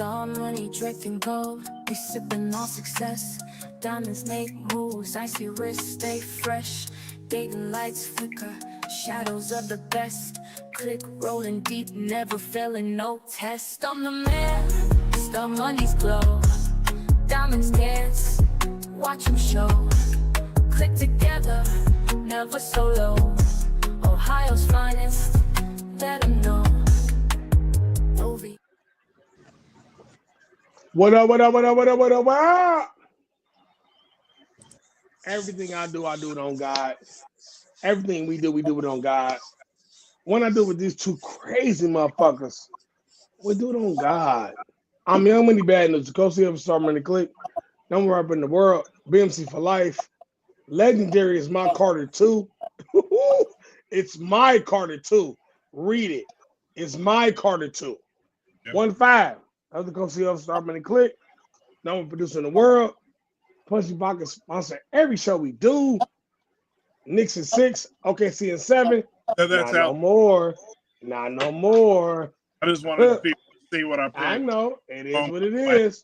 Star money draping gold, we sipping on success. Diamonds make moves, icy wrists stay fresh. Dating lights flicker, shadows of the best. Click rolling deep, never failing, no test. I'm the man, star money's glow. Diamonds dance, watch them show. Click together, never solo. Ohio's finest, let them know. Ovi. What up, what up, what up, what up, what up, what up? Everything I do it on God. Everything we do it on God. When I do with these two crazy motherfuckers, we do it on God. I'm Young Money Bad News. Go see Star Money Click. Number up in the world. BMC for life. Legendary is my Carter 2. It's my Carter 2. Read it. It's my Carter 2. Yep. 1-5. Other go see Star Money Click. Number producer in the world. Punchy Pocket sponsor every show we do. Knicks in 6, OKC in 7. That's Not no more. Not no more. I just wanted people to see what I I put. know. It is what it is.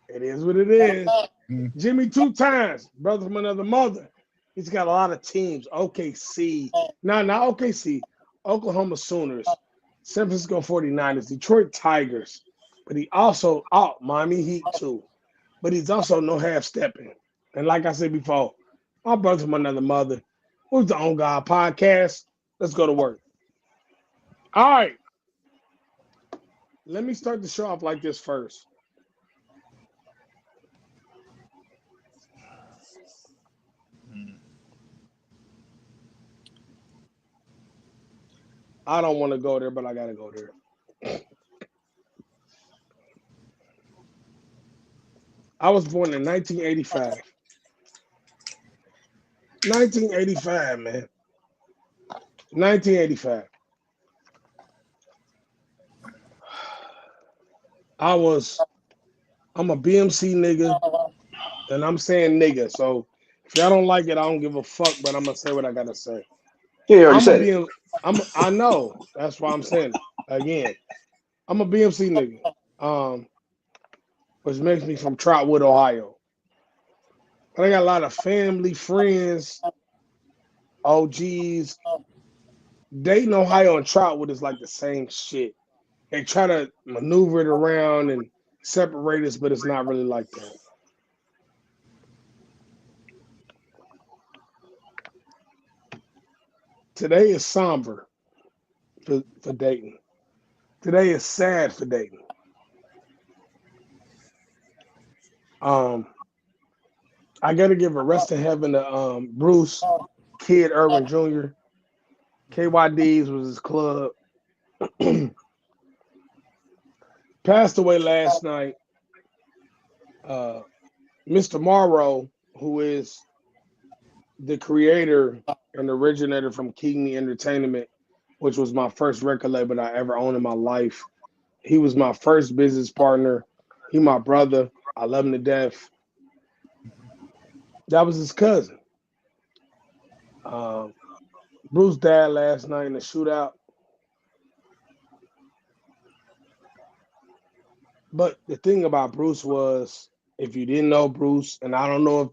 It is what it is. Jimmy 2 times. Brother from another mother. He's got a lot of teams. OKC. Not OKC. Oklahoma Sooners. San Francisco 49ers. Detroit Tigers. But he also, Miami Heat too. But he's also no half-stepping. And like I said before, my brother from another mother. Who's the On God podcast? Let's go to work. All right. Let me start the show off like this first. I don't want to go there, but I got to go there. I was born in 1985. 1985, man. 1985. I'm a BMC nigga, and I'm saying nigga. So if y'all don't like it, I don't give a fuck, but I'm going to say what I got to say. Yeah, you already said it. I know. That's why I'm saying it. Again, I'm a BMC nigga, which makes me from Trotwood, Ohio. But I got a lot of family, friends, OGs. Dayton, Ohio, and Trotwood is like the same shit. They try to maneuver it around and separate us, but it's not really like that. Today is somber for Dayton. Today is sad for Dayton. I got to give a rest in heaven to Bruce Kid Irwin Jr. KYD's was his club. Passed away last night. Mr. Morrow, who is the creator and originator from King Entertainment, which was my first record label I ever owned in my life. He was my first business partner. He my brother. I love him to death. That was his cousin. Bruce died last night in a shootout. But the thing about Bruce was, if you didn't know Bruce, and I don't know if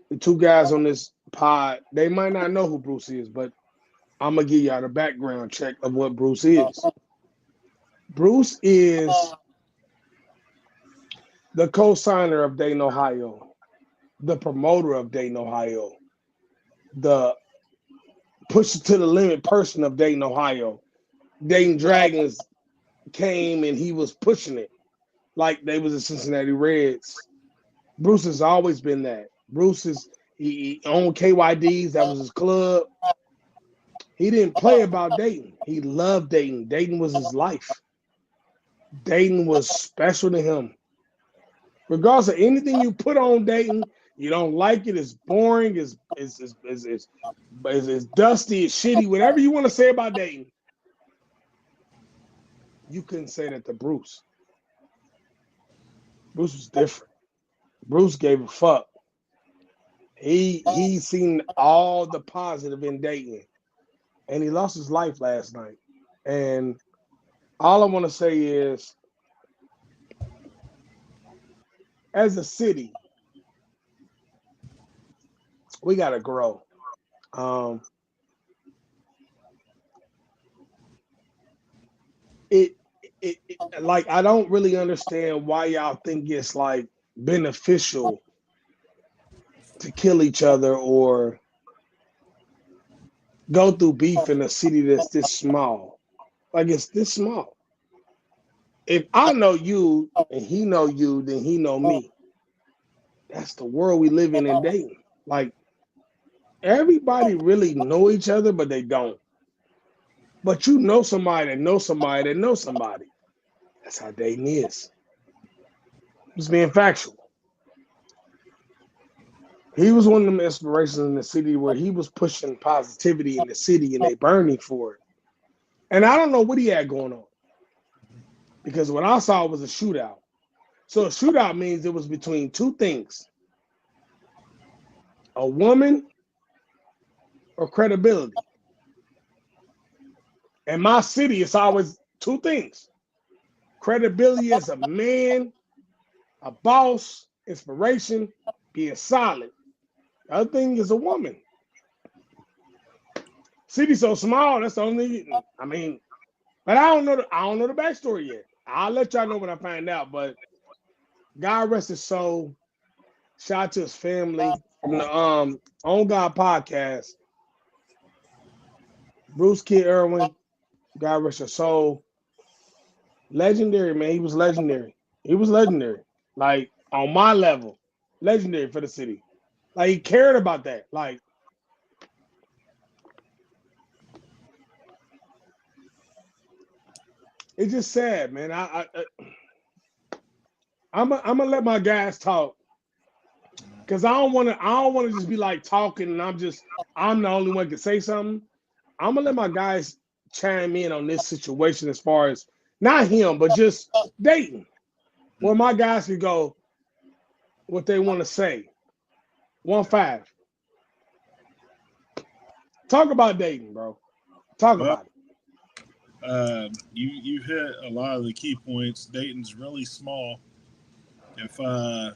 the two guys on this pod, they might not know who Bruce is, but I'm going to give y'all the background check of what Bruce is. Bruce is the co-signer of Dayton, Ohio, the promoter of Dayton, Ohio, the push it to the limit person of Dayton, Ohio. Dayton Dragons came and he was pushing it like they was the Cincinnati Reds. Bruce has always been that. He owned KYD's. That was his club. He didn't play about Dayton. He loved Dayton. Dayton was his life. Dayton was special to him. Regardless of anything you put on Dayton, you don't like it, it's boring, it's dusty, it's shitty, whatever you want to say about Dayton, you couldn't say that to Bruce. Bruce was different. Bruce gave a fuck. He seen all the positive in Dayton, and he lost his life last night. And all I want to say is as a city, we gotta grow. It, like I don't really understand why y'all think it's like beneficial to kill each other or go through beef in a city that's this small. Like it's this small. If I know you and he know you, then he know me. That's the world we live in Dayton. Like everybody really know each other, but they don't. But you know somebody that knows somebody that knows somebody. That's how Dayton is. Just being factual. He was one of them inspirations in the city where he was pushing positivity in the city and they burning for it. And I don't know what he had going on because what I saw was a shootout. So a shootout means it was between two things: a woman or credibility. In my city, it's always two things: credibility as a man, a boss, inspiration, being solid. The other thing is a woman. City so small, that's the only. I mean, but I don't know. I don't know the backstory yet. I'll let y'all know when I find out. But God rest his soul. Shout out to his family from the On God podcast. Bruce Kid Irwin. God rest his soul. Legendary, man. He was legendary. He was legendary. Like on my level, legendary for the city. Like he cared about that. Like it's just sad, man. I'm gonna let my guys talk because I don't want to just be like talking and I'm the only one that can say something. I'm gonna let my guys chime in on this situation as far as not him, but just Dayton, where my guys can go what they want to say. 1-5. Talk about Dayton, bro. Talk Well, about it. you hit a lot of the key points. Dayton's really small. If I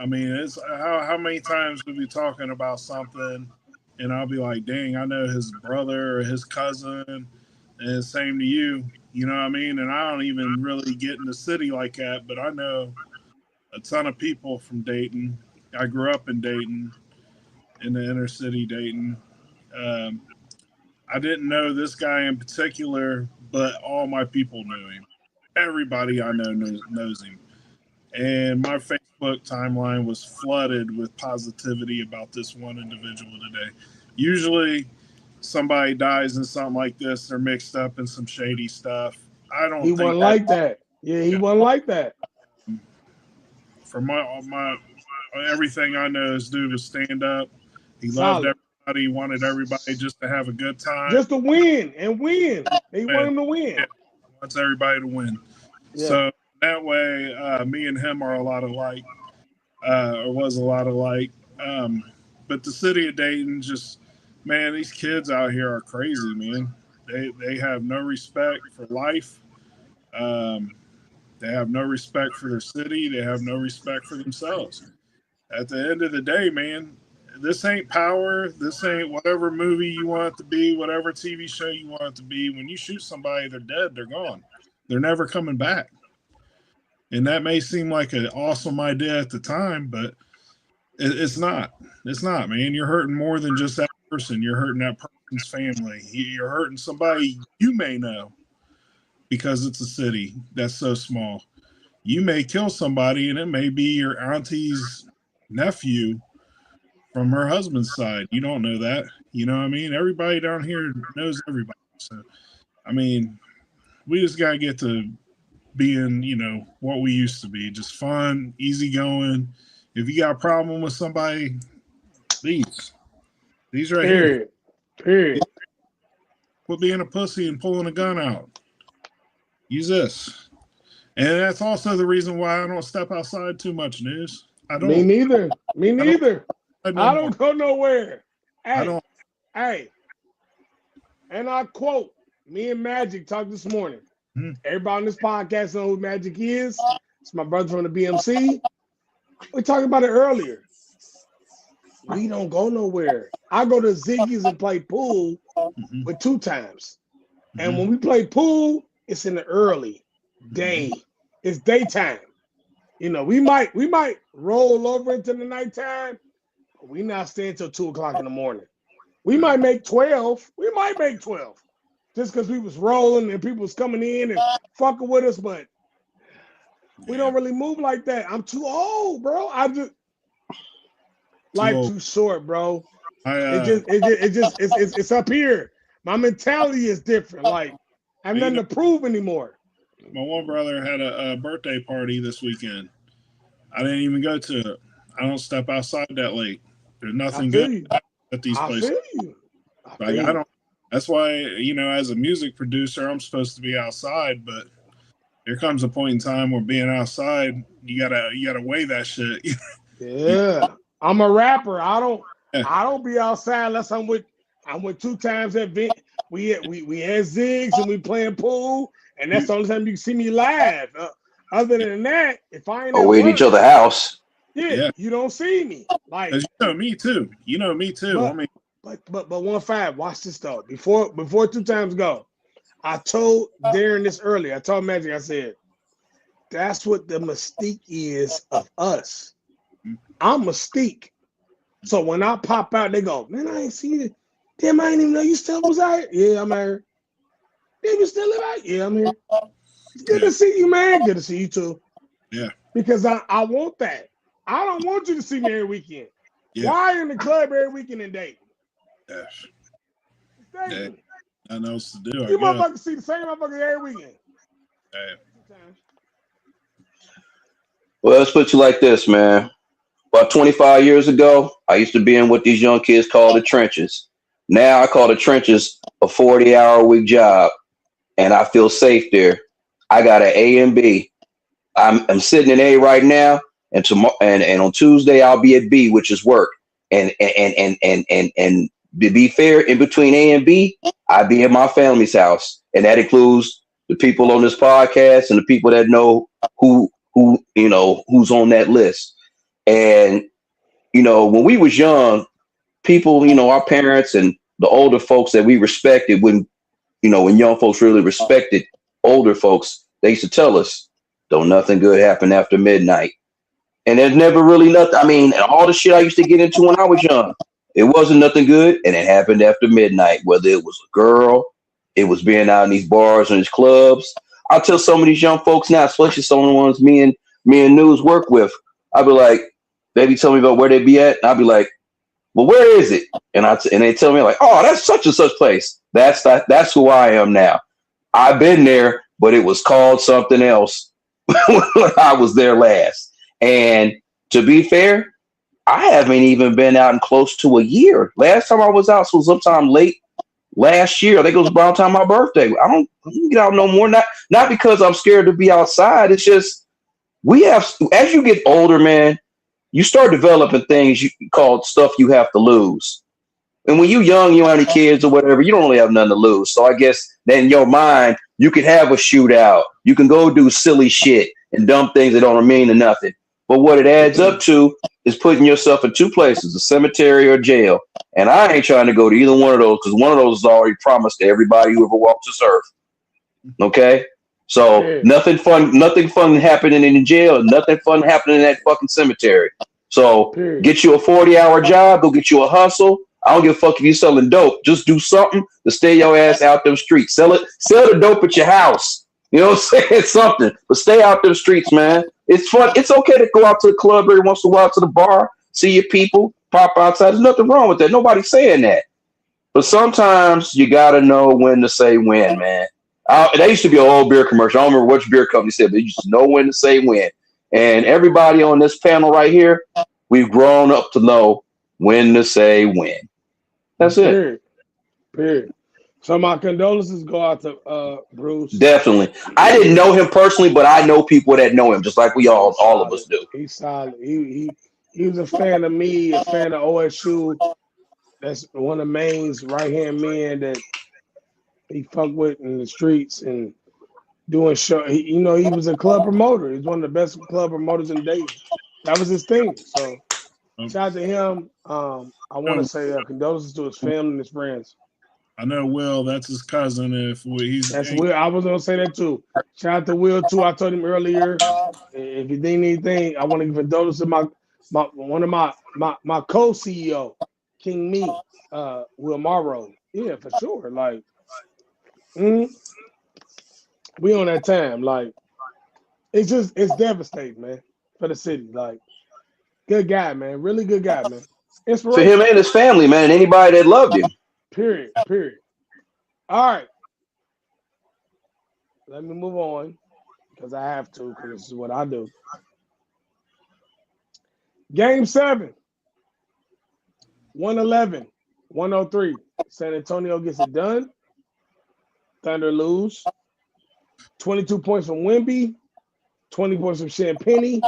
mean, it's how many times we be talking about something, and I'll be like, dang, I know his brother or his cousin, and same to you. You know what I mean? And I don't even really get in the city like that, but I know a ton of people from Dayton. I grew up in Dayton, in the inner city Dayton. Um, I didn't know this guy in particular, but all my people knew him. Everybody I know knows him. And my Facebook timeline was flooded with positivity about this one individual today. Usually, somebody dies in something like this, they're mixed up in some shady stuff. I He don't think wasn't that. like that. Yeah, he wasn't like that. From my everything I know, this dude was stand up. He loved Solid. everybody. He wanted everybody just to have a good time. Just to win and win. They want him to win. Yeah, wants everybody to win. Yeah. So that way, me and him are a lot alike, or was a lot alike. But the city of Dayton, just man, these kids out here are crazy, man. They have no respect for life. Um, they have no respect for their city. They have no respect for themselves. At the end of the day, man, this ain't power. This ain't whatever movie you want it to be, whatever TV show you want it to be. When you shoot somebody, they're dead. They're gone. They're never coming back. And that may seem like an awesome idea at the time, but it's not. It's not, man. You're hurting more than just that person. You're hurting that person's family. You're hurting somebody you may know because it's a city that's so small. You may kill somebody, and it may be your auntie's nephew from her husband's side. You don't know that. You know what I mean? Everybody down here knows everybody. So, I mean, we just got to get to being, what we used to be. Just fun, easygoing. If you got a problem with somebody, these right here. Period. Quit being a pussy and pulling a gun out. Use this. And that's also the reason why I don't step outside too much, News. I don't. Me neither. I don't go nowhere. Hey, I don't. Hey. And I quote, me and Magic talked this morning. Everybody on this podcast know who Magic is. It's my brother from the BMC. We talked about it earlier. We don't go nowhere. I go to Ziggy's and play pool Mm-hmm. with 2 times. And Mm-hmm. when we play pool, it's in the early day. It's daytime. You know, we might roll over into the nighttime, but we not staying till 2 o'clock in the morning. We might make 12. We might make 12. Just because we was rolling and people was coming in and fucking with us, but we don't really move like that. I'm too old, bro. I just life too short, bro. It's up here. My mentality is different. Like I have nothing to prove anymore. My one brother had a birthday party this weekend. I didn't even go to it. I don't step outside that late. There's nothing good at these places. I don't. That's why, you know, as a music producer, I'm supposed to be outside, but there comes a point in time where being outside, you gotta weigh that shit. Yeah, I'm a rapper. I don't be outside unless I'm with 2 times at we had Ziggs and we playing pool, and that's the only time you can see me live. Other than that, if I ain't we in each other's house. Yeah, you don't see me. Like you know me too. You know me too. But, I mean, but 1-5. Watch this though. Before 2 times go, I told Darren this earlier. I told Magic. I said, that's what the mystique is of us. I'm Mystique. So when I pop out, they go, man, I ain't seen it. Damn, I didn't even know you still was out here. Yeah, I'm here. Damn, you still live out? Yeah, I'm here. It's good to see you, man. Good to see you too. Yeah. Because I want that. I don't want you to see me every weekend. Yeah. Why in the club every weekend in Dayton? Yes. Dayton. I know what to do. You motherfuckers see the same motherfuckers every weekend. Yeah. Well, let's put you like this, man. About 25 years ago, I used to be in what these young kids call the trenches. Now I call the trenches a 40-hour-a-week job, and I feel safe there. I got an A and B. I'm sitting in A right now, and tomorrow and on Tuesday I'll be at B, which is work. And to be fair, in between A and B, I be at my family's house, and that includes the people on this podcast and the people that know who you know who's on that list. And you know, when we was young, people, you know, our parents and the older folks that we respected, when young folks really respected older folks, they used to tell us, "Don't nothing good happen after midnight." And there's never really nothing. I mean, all the shit I used to get into when I was young, it wasn't nothing good, and it happened after midnight. Whether it was a girl, it was being out in these bars and these clubs. I'll tell some of these young folks now, especially some of the ones me and News work with. I'll be like, they be telling me about where they be at, and I'll be like, well, where is it? And they tell me like, oh, that's such and such place. That's who I am now. I've been there, but it was called something else when I was there last. And to be fair, I haven't even been out in close to a year. Last time I was out was sometime late last year. I think it was around time my birthday. I don't get out no more. Not because I'm scared to be outside. It's just as you get older, man, you start developing things you call stuff you have to lose. And when you're young, you don't have any kids or whatever, you don't really have nothing to lose. So I guess then in your mind, you can have a shootout. You can go do silly shit and dumb things that don't mean to nothing. But what it adds up to is putting yourself in 2 places, a cemetery or jail. And I ain't trying to go to either one of those because one of those is already promised to everybody who ever walks this earth. Okay? So nothing fun happening in the jail, nothing fun happening in that fucking cemetery. So get you a 40-hour job, go get you a hustle. I don't give a fuck if you're selling dope. Just do something to stay your ass out them streets. Sell the dope at your house. You know what I'm saying? Something. But stay out them streets, man. It's fun. It's okay to go out to the club every once in a while, to the bar, see your people, pop outside. There's nothing wrong with that. Nobody's saying that. But sometimes you got to know when to say when, man. That used to be an old beer commercial. I don't remember which beer company said, but you just know when to say when. And everybody on this panel right here, we've grown up to know when to say when. That's it. Period. So my condolences go out to Bruce. Definitely. I didn't know him personally, but I know people that know him, just like we all of us do. He's solid. He was a fan of me, a fan of OSU. That's one of Maine's right-hand men that he fucked with in the streets and doing show. He was a club promoter. He's one of the best club promoters in Dayton. That was his thing. So Um, shout out to him. I want to say condolences to his family and his friends. I know Will. That's his cousin. If he's That's Will. I was gonna say that too. Shout out to Will too. I told him earlier. If you need anything, I want to give condolences to my one of my co-CEO, King Me, Will Morrow. Yeah, for sure. Like, we on that time. Like, it's devastating, man, for the city. Like, good guy, man. Really good guy, man. For him Inspiration. and his family, man, and anybody that loved him. Period. Period. All right. Let me move on because I have to, because this is what I do. Game 7, 111, 103. San Antonio gets it done. Thunder lose. 22 points from Wemby, 20 points from Champagny,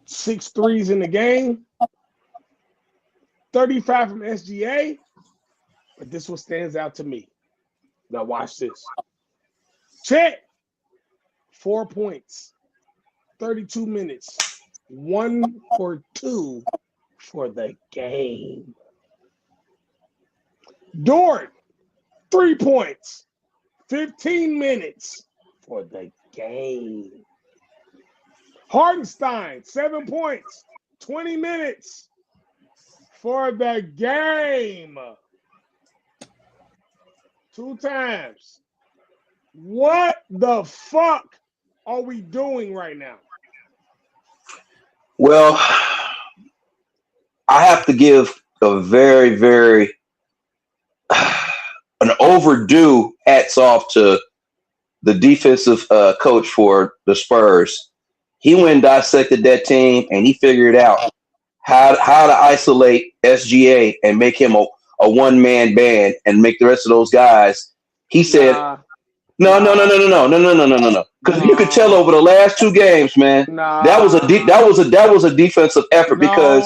6 threes in the game, 35 from SGA. But this one stands out to me. Now watch this. Chet, 4 points, 32 minutes, 1 for 2 for the game. Dort, 3 points, 15 minutes for the game. Hartenstein, 7 points, 20 minutes for the game. 2 times. What the fuck are we doing right now? Well, I have to give a very, very an overdue hats off to the defensive coach for the Spurs. He went and dissected that team, and he figured out how to isolate SGA and make him a one-man band and make the rest of those guys. He said, No. Because you could tell over the last 2 games, man, that was a defensive effort because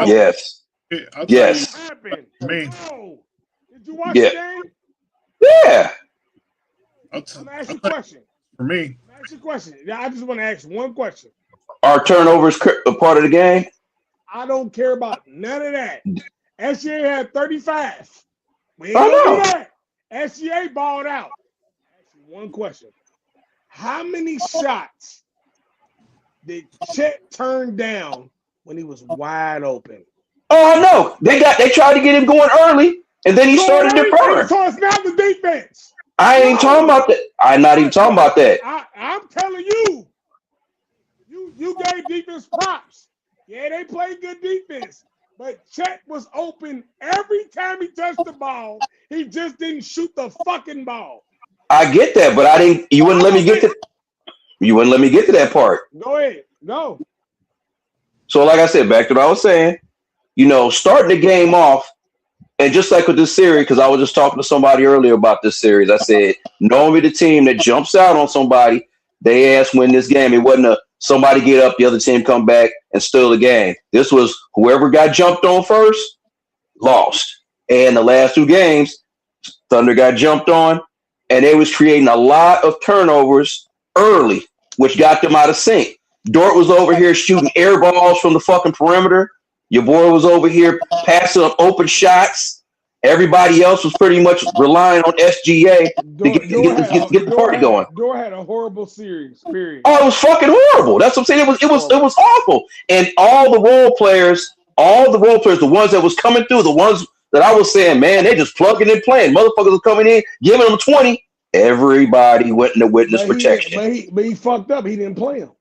yes. I'll Yes. tell you, me. No. Did you watch the game? Yeah. I'm gonna ask you a question. For me, Ask you a question. Yeah, I just want to ask one question. Are turnovers a part of the game? I don't care about none of that. SGA had 35. We ain't I gonna know. do that. SGA balled out. Ask you one question. How many shots did Chet turn down when he was wide open? Oh no. They tried to get him going early, and then he started to burn. So it's not the defense. I ain't talking about that. I'm not even talking about that. I'm telling you, you gave defense props. Yeah, they played good defense, but Chet was open every time he touched the ball. He just didn't shoot the fucking ball. I get that, but I didn't. You wouldn't let me get to. You wouldn't let me get to that part. Go ahead, go. So, like I said, back to what I was saying. Starting the game off, and just like with this series, because I was just talking to somebody earlier about this series, I said, normally the team that jumps out on somebody, they ass win this game. It wasn't somebody get up, the other team come back and steal the game. This was whoever got jumped on first, lost. And the last 2 games, Thunder got jumped on, and they was creating a lot of turnovers early, which got them out of sync. Dort was over here shooting air balls from the fucking perimeter. Your boy was over here passing up open shots. Everybody else was pretty much relying on SGA to get the party going. Dort had a horrible series. Period. Oh, it was fucking horrible. That's what I'm saying. It was awful. And all the role players, the ones that was coming through, the ones that I was saying, man, they just plugging and playing. Motherfuckers were coming in, giving them 20. Everybody went into witness protection. But he fucked up. He didn't play him.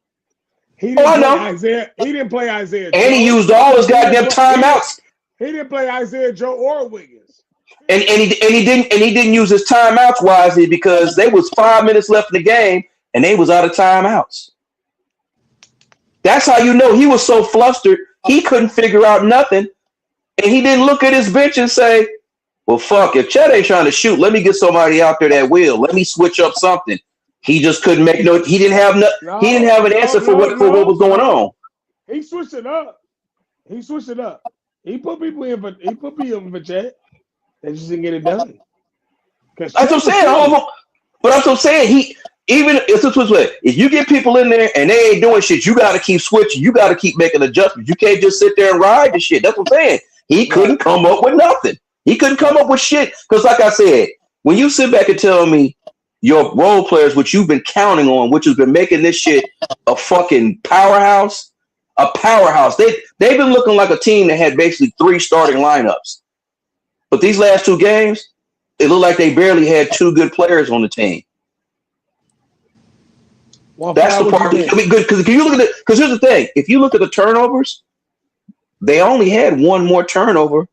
He didn't play Isaiah. And he used all his goddamn timeouts. He didn't play Isaiah Joe or Wiggins. And he didn't use his timeouts wisely because there was 5 minutes left in the game and they was out of timeouts. That's how you know he was so flustered he couldn't figure out nothing, and he didn't look at his bench and say, "Well, fuck, if Chet ain't trying to shoot, let me get somebody out there that will. Let me switch up something." He just couldn't make no. He didn't have an answer for what was going on. He switched it up. He put people in for Chet. They just didn't get it done. That's what I'm saying. But that's what I'm saying. even if you get people in there and they ain't doing shit, you got to keep switching. You got to keep making adjustments. You can't just sit there and ride the shit. That's what I'm saying. He couldn't come up with nothing. He couldn't come up with shit. Because like I said, when you sit back and tell me your role players, which you've been counting on, which has been making this shit a fucking powerhouse, they've been looking like a team that had basically 3 starting lineups. But these last 2 games, it looked like they barely had 2 good players on the team. Well, that's the part. I mean, good, because you look at it. Because here's the thing: if you look at the turnovers, they only had 1 more turnover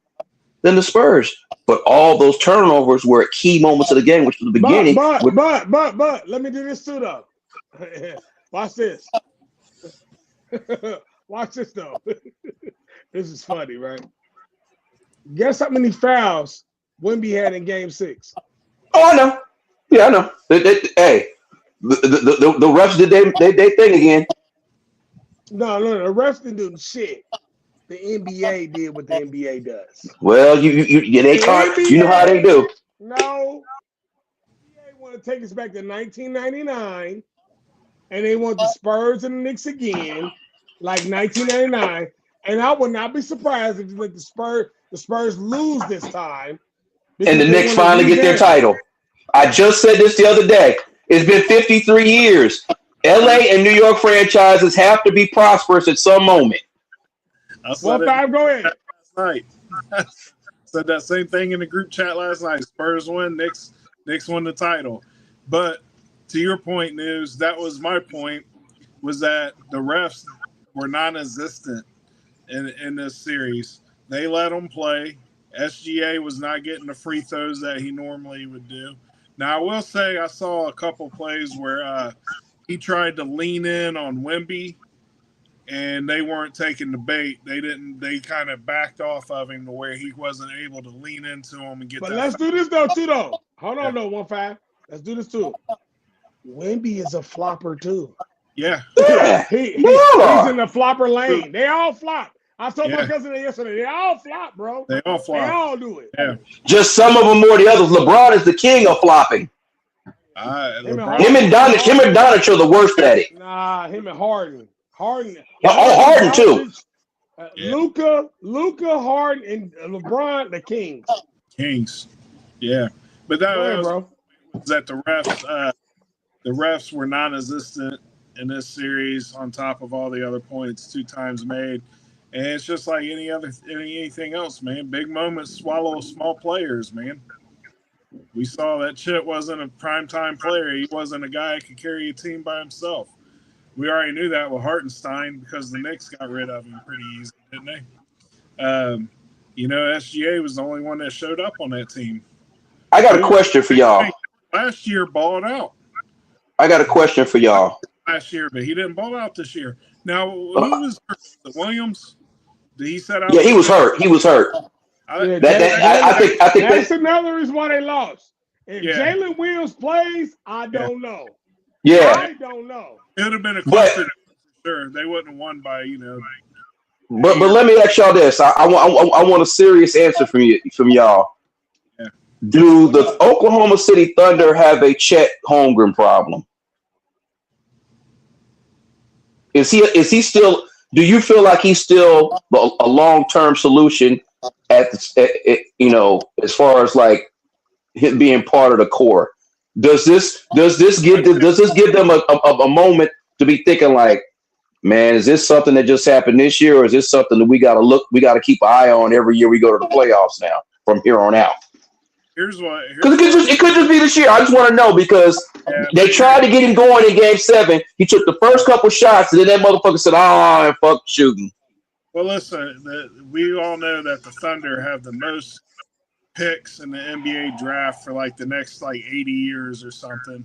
than the Spurs. But all those turnovers were at key moments of the game, which was the beginning. But let me do this too, though. Watch this. Watch this though. This is funny, right? Guess how many fouls Wemby had in Game 6? Oh, I know. Yeah, I know. Hey. The refs did they thing again. No, the refs didn't do shit. The NBA did what the NBA does. Well, they can't. You know how they do. No, the NBA want to take us back to 1999, and they want the Spurs and the Knicks again, like 1999. And I would not be surprised if you let the Spurs lose this time, and the Knicks finally get their title. I just said this the other day. It's been 53 years. LA and New York franchises have to be prosperous at some moment. Go ahead. Last night. Said that same thing in the group chat last night. Spurs win, Knicks won the title. But to your point, News, that was my point, was that the refs were non-existent in this series. They let them play. SGA was not getting the free throws that he normally would do. Now, I will say I saw a couple plays where he tried to lean in on Wemby, and they weren't taking the bait. They kind of backed off of him to where he wasn't able to lean into him and get But that. let's do this, though, too, though. Hold on, though, 1-5. Let's do this, too. Wemby is a flopper, too. Yeah. He's in the flopper lane. They all flop. I told my cousin that yesterday. They all flop, bro. They all flop. They all do it. Yeah. Just some of them more than the others. LeBron is the king of flopping. Him and Doncic are the worst at it. Nah, him and Harden. Harden too. Luka, Harden, and LeBron, the Kings. Kings. Yeah. But that was that the refs were non-existent in this series on top of all the other points 2 times made. And it's just like anything else, man. Big moments swallow small players, man. We saw that Chet wasn't a primetime player. He wasn't a guy that could carry a team by himself. We already knew that with Hartenstein because the Knicks got rid of him pretty easy, didn't they? SGA was the only one that showed up on that team. I got a question for y'all. Last year, balled out. I got a question for y'all. Last year, but he didn't ball out this year. Now, who was Williams? Did he set out? Yeah, he was hurt. I think that's another reason why they lost. If Jalen Williams plays, I don't know. Yeah, I don't know. It would have been a question. Sure, they wouldn't have won by But let me ask y'all this. I want a serious answer from y'all. Yeah. Do the Oklahoma City Thunder have a Chet Holmgren problem? Is he still? Do you feel like he's still a long-term solution as far as like him being part of the core? Does this give them a moment to be thinking like, man, is this something that just happened this year, or is this something that we got to keep an eye on every year we go to the playoffs now from here on out? Here's why. Because it could just be this year. I just want to know because they tried to get him going in Game 7. He took the first couple shots, and then that motherfucker said, "Oh, fuck shooting." Well, listen, we all know that the Thunder have the most picks in the NBA draft for like the next 80 years or something.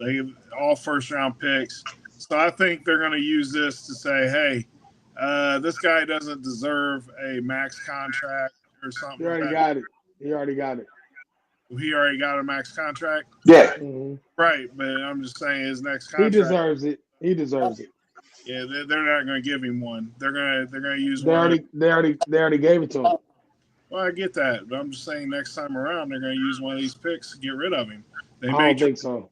They have all first-round picks. So I think they're going to use this to say, hey, this guy doesn't deserve a max contract or something. He already got it. He already got a max contract? Yeah. Mm-hmm. Right, but I'm just saying his next contract. He deserves it. Yeah, they're not going to give him one. They're going to use one. They already gave it to him. Well, I get that, but I'm just saying next time around they're going to use one of these picks to get rid of him. I don't think so.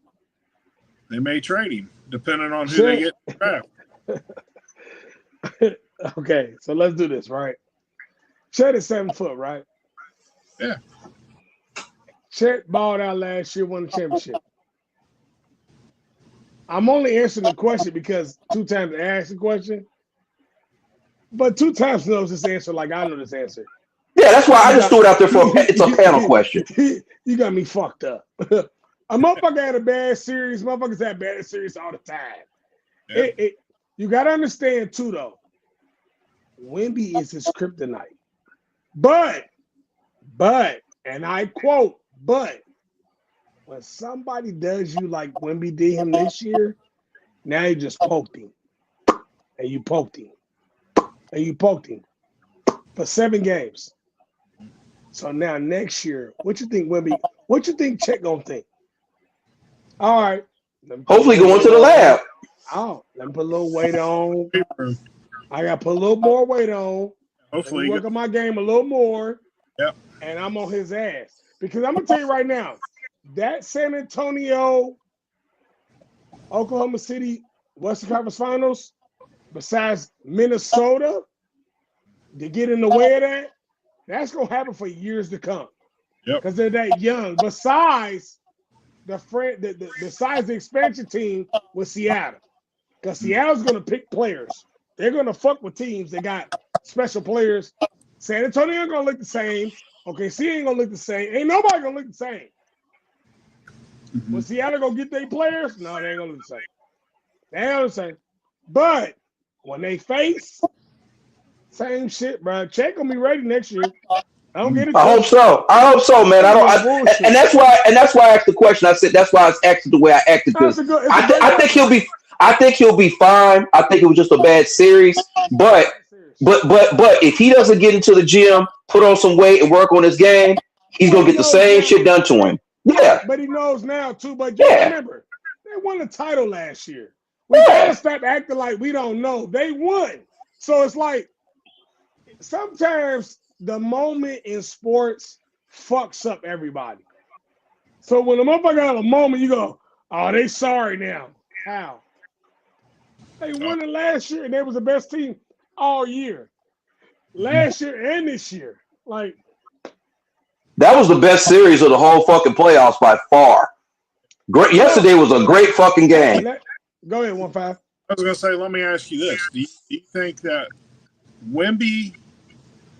They may trade him, depending on who they get in the draft. Okay, so let's do this, right? Chet is 7 foot, right? Yeah. Chet balled out last year, won the championship. I'm only answering the question because 2 times I asked the question, but 2 times knows this answer like I know this answer. Yeah, that's why I just threw it out there for it's a panel question. You got me fucked up. A motherfucker had a bad series. Motherfuckers have bad series all the time. Yeah. You got to understand, too, though. Wemby is his kryptonite. But, and I quote, but, when somebody does you like Wemby did him this year, now you just poked him. And you poked him. And you poked him for 7 games. So now next year, what you think Wemby, what you think Chet gonna think? All right. Hopefully going to the lab. Oh, let me put a little weight on. I got to put a little more weight on. Hopefully. Work on my game a little more. Yep. And I'm on his ass. Because I'm going to tell you right now, that San Antonio, Oklahoma City, Western Conference Finals, besides Minnesota, to get in the way of that, that's going to happen for years to come. Yep. Because they're that young. Besides besides the expansion team with Seattle. Because Seattle's going to pick players. They're going to fuck with teams that got special players. San Antonio ain't going to look the same. OKC ain't going to look the same. Ain't nobody going to look the same. Mm-hmm. When Seattle going to get their players, no, they ain't going to look the same. They ain't going to look the same. But when they face, same shit, bro. Chet going to be ready next year. I don't get it. I hope so. I hope so, man. And that's why I asked the question. I said that's why I acted the way I acted. Because I think he'll be. I think he'll be fine. I think it was just a bad series. But if he doesn't get into the gym, put on some weight, and work on his game, he's gonna get the same shit done to him. Yeah. But he knows now too. But just remember, they won the title last year. We gotta stop acting like we don't know. They won. So it's like sometimes the moment in sports fucks up everybody. So when a motherfucker have a moment, you go, oh, they sorry now. How? They won it last year, and they was the best team all year. Last year and this year. Like, that was the best series of the whole fucking playoffs by far. Great. Yesterday was a great fucking game. Go ahead, 1-5. I was going to say, let me ask you this. Do you think that Wemby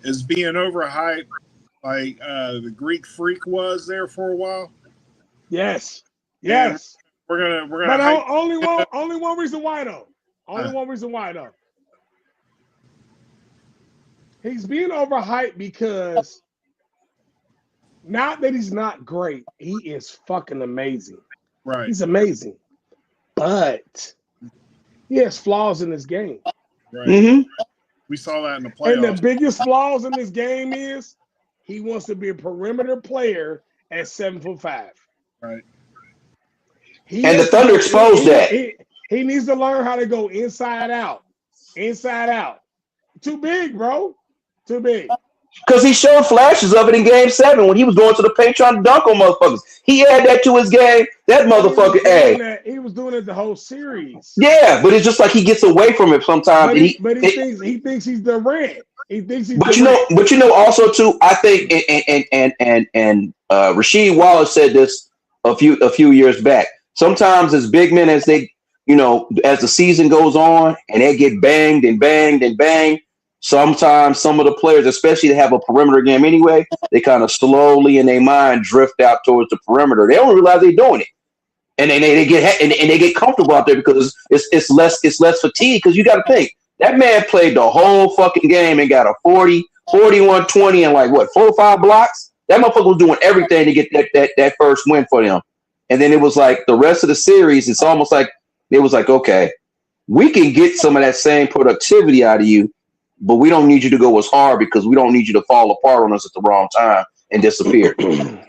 is being overhyped like the Greek Freak was there for a while? Yes. And we're gonna. But only one reason why though. One reason why though. He's being overhyped because not that he's not great, he is fucking amazing. Right. He's amazing, but he has flaws in his game. Right. Mm-hmm. We saw that in the playoffs. And the biggest flaws in this game is he wants to be a perimeter player at 7'5". Right. And the Thunder exposed that. He needs to learn how to go inside out. Inside out. Too big, bro. Too big. Because he showed flashes of it in Game 7 when he was going to the paint trying to dunk on motherfuckers. He added that to his game. That motherfucker, he was doing it the whole series. Yeah, but it's just like he gets away from it sometimes. But he thinks he's Durant. He thinks he's But Durant. you know also too, I think and Rasheed Wallace said this a few years back. Sometimes as big men as they, as the season goes on and they get banged and banged and banged, sometimes some of the players, especially to have a perimeter game anyway, they kind of slowly in their mind drift out towards the perimeter. They don't realize they're doing it. And they get comfortable out there because it's less fatigue. Because you got to think that man played the whole fucking game and got a 40, 41, 20, and 4 or 5 blocks. That motherfucker was doing everything to get that first win for them. And then it was like the rest of the series. It's almost like it was like, okay, we can get some of that same productivity out of you, but we don't need you to go as hard because we don't need you to fall apart on us at the wrong time and disappear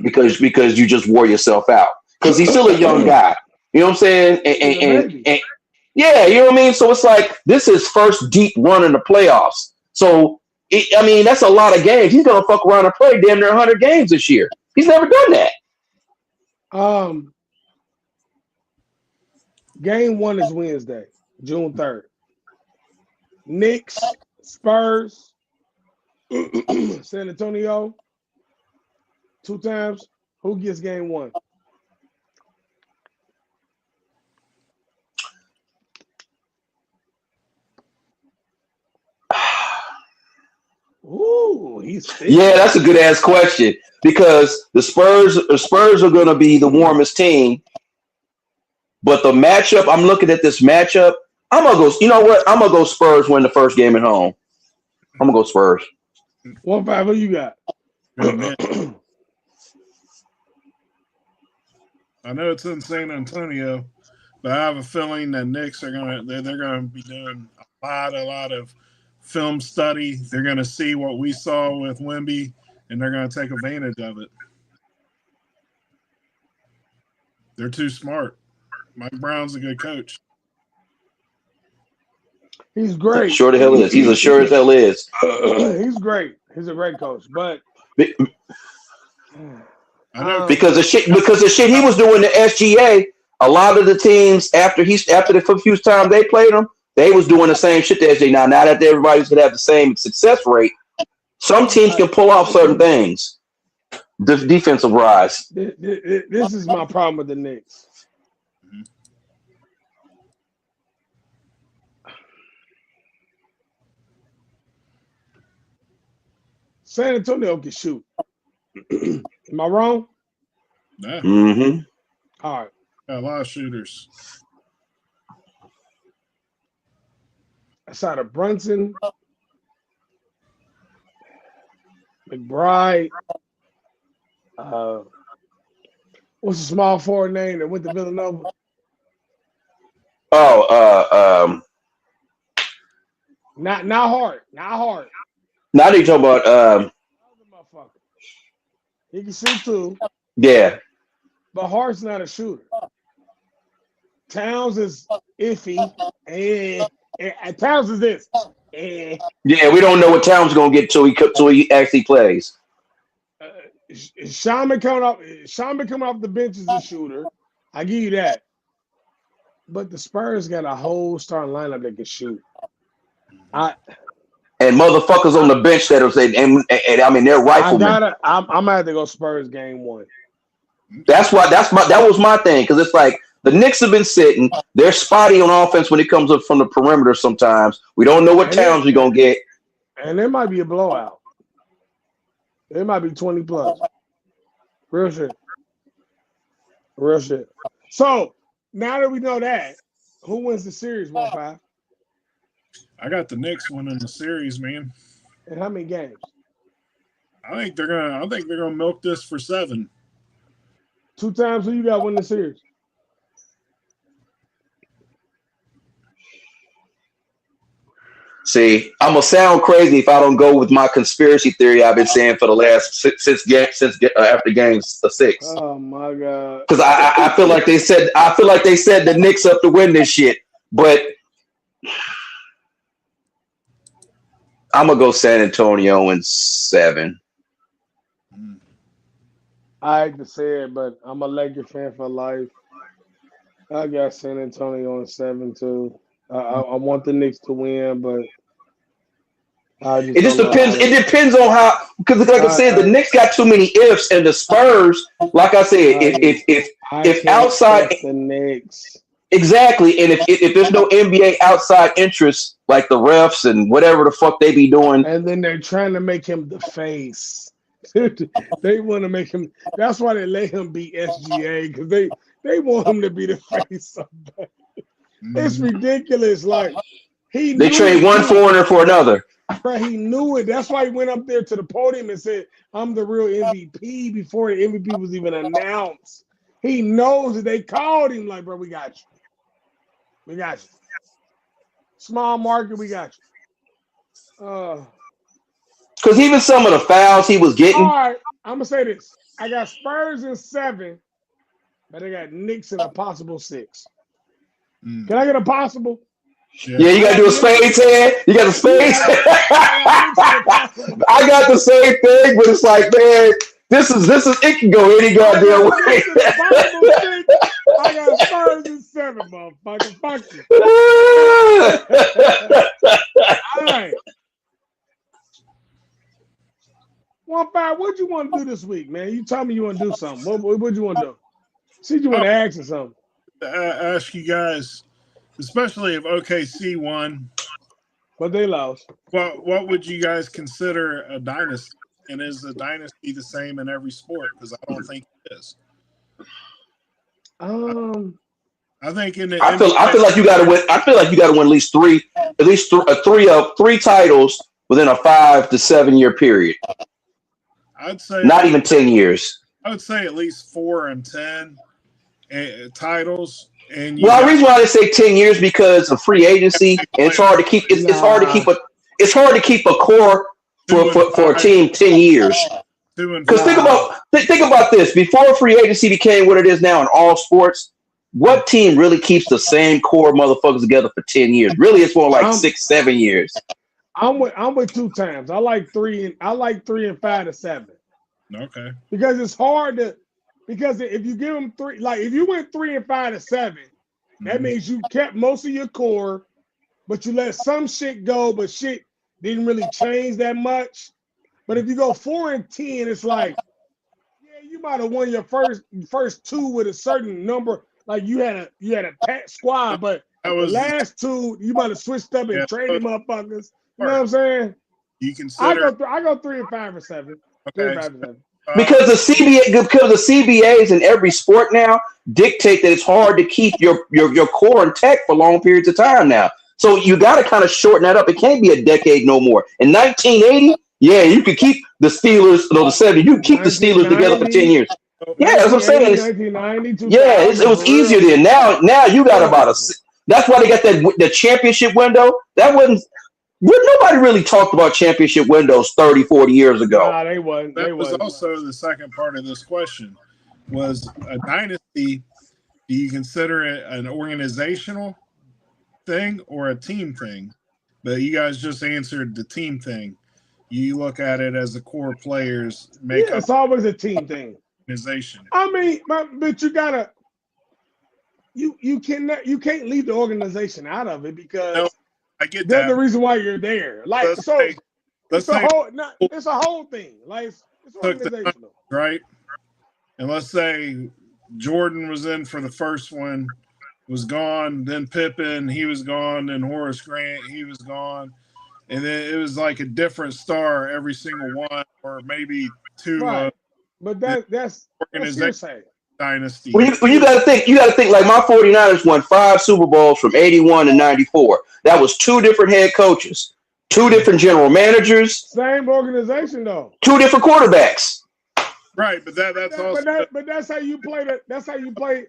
because you just wore yourself out. Because he's still a young guy. You know what I'm saying? And yeah, you know what I mean? So it's like this is first deep run in the playoffs. So, that's a lot of games. He's going to fuck around and play damn near 100 games this year. He's never done that. Game 1 is Wednesday, June 3rd. Knicks, Spurs, San Antonio, 2 times. Who gets game 1? Ooh, he's thinking. Yeah, that's a good ass question because the Spurs are going to be the warmest team, but the matchup. I'm looking at this matchup. I'm gonna go. You know what? I'm gonna go Spurs win the first game at home. I'm gonna go Spurs. 1-5. Who you got? I know it's in San Antonio, but I have a feeling that Knicks are they're gonna be doing a lot of film study. They're gonna see what we saw with Wemby, and they're gonna take advantage of it. They're too smart. Mike Brown's a good coach. He's great. Sure the hell is. He's as sure as hell is. He's great. He's a great coach, but I know because the shit he was doing the SGA, a lot of the teams after the few times they played him, they was doing the same shit to SGA. Now that everybody's gonna have the same success rate, some teams can pull off certain things. The defensive rise. This is my problem with the Knicks. San Antonio can shoot. Am I wrong? Yeah. Mm-hmm. All right. Got a lot of shooters. Outside of Brunson, McBride, what's the small forward name that went to Villanova? Not Hart. Now they talking about He can shoot too, yeah. but Hart's not a shooter. Towns is iffy, and Towns is this. Yeah, we don't know what Towns gonna get till he actually plays. Sean coming off the bench as a shooter. I give you that. But the Spurs got a whole starting lineup that can shoot. And motherfuckers on the bench that will say, and I mean they're riflemen. I'm gonna have to go Spurs game 1. That was my thing because it's like the Knicks have been sitting. They're spotty on offense when it comes up from the perimeter. Sometimes we don't know what Towns we're gonna get. And there might be a blowout. It might be 20 plus. Real shit. So now that we know that, who wins the series? 1-5. I got the Knicks winning the series, man. And how many games? I think they're gonna milk this for 7. 2 times. Who you got win the series? See, I'm gonna sound crazy if I don't go with my conspiracy theory I've been saying for the last since after game 6. Oh my god! Because I feel like they said the Knicks up to win this shit, but I'm gonna go San Antonio in 7. I hate to say it, but I'm a Lakers fan for life. I got San Antonio in 7 too. I want the Knicks to win, but it just depends. It depends on how, because like I said, the Knicks got too many ifs, and the Spurs, like I said, if outside the Knicks exactly, and if there's no NBA outside interest, like the refs and whatever the fuck they be doing, and then they're trying to make him the face. They want to make him. That's why they let him be SGA because they want him to be the face. So bad. It's ridiculous. Like they trade one foreigner for another. He knew it. That's why he went up there to the podium and said, "I'm the real MVP" before the MVP was even announced. He knows that they called him like, "Bro, we got you. Small market, we got you." Because even some of the fouls he was getting. All right, I'm gonna say this. I got Spurs in 7, but I got Knicks in a possible 6. Can I get a possible? Yeah, you gotta do a spades head. You got a spades. I got the same thing, but it's like, man, this is it can go any goddamn way. I got Spurs in 7, motherfucker. Fuck you. All right. 1-5, what you want to do this week, man? You tell me you want to do something. What you want to do? See, you want to ask or something. Ask you guys, especially if OKC won. But they lost. What would you guys consider a dynasty? And is a dynasty the same in every sport? Because I don't think it is. I think in the I feel like you got to win. I feel like you got to win at least three titles within a 5 to 7 year period. I'd say not even 10 years. I would say at least 4 and 10 titles. And the reason why they say 10 years because of free agency, and it's hard to keep. It's hard to keep a core for a team 10 years. Because think about this: before free agency became what it is now in all sports, what team really keeps the same core motherfuckers together for 10 years? Really, it's more like 6, 7 years. I'm with 2 times. I like 3 and 5 to 7. Okay. Because it's hard to. Because if you give them 3, like if you went 3 and 5 to 7, that means you kept most of your core, but you let some shit go, but shit didn't really change that much. But if you go 4 and 10, it's like, yeah, you might have won your first 2 with a certain number. Like you had a packed squad, but the last 2 you might have switched up and traded motherfuckers. You know what I'm saying? You consider I go 3 and 5 or 7. Okay. 3 and 5 or 7. Because the CBAs in every sport now dictate that it's hard to keep your core intact for long periods of time now. So you got to kind of shorten that up. It can't be a decade no more. In 1980, yeah, you could keep the Steelers, the 70s. You could keep the Steelers together for 10 years. Yeah, that's what I'm saying. 1990, yeah, it was easier then. Now you got about a. That's why they got the championship window. That wasn't. Nobody really talked about championship windows 30, 40 years ago. Nah, they wasn't. That was also the second part of this question. Was a dynasty, do you consider it an organizational thing or a team thing? But you guys just answered the team thing. You look at it as the core players make up. It's always a team thing. Organization. I mean, but you gotta. You can't leave the organization out of it because. No. I get that's that. the reason why you're there. Like it's a whole thing. Like it's organizational, right? And let's say Jordan was in for the first one, was gone. Then Pippen, he was gone. Then Horace Grant, he was gone. And then it was like a different star every single one, or maybe 2. Right. But that's hearsay. Dynasty. Well, you got to think. You got to think like my 49ers won 5 Super Bowls from 81 to 94. That was 2 different head coaches, 2 different general managers, same organization though, 2 different quarterbacks. Right, but that's also. But that's how you play. That's how you play.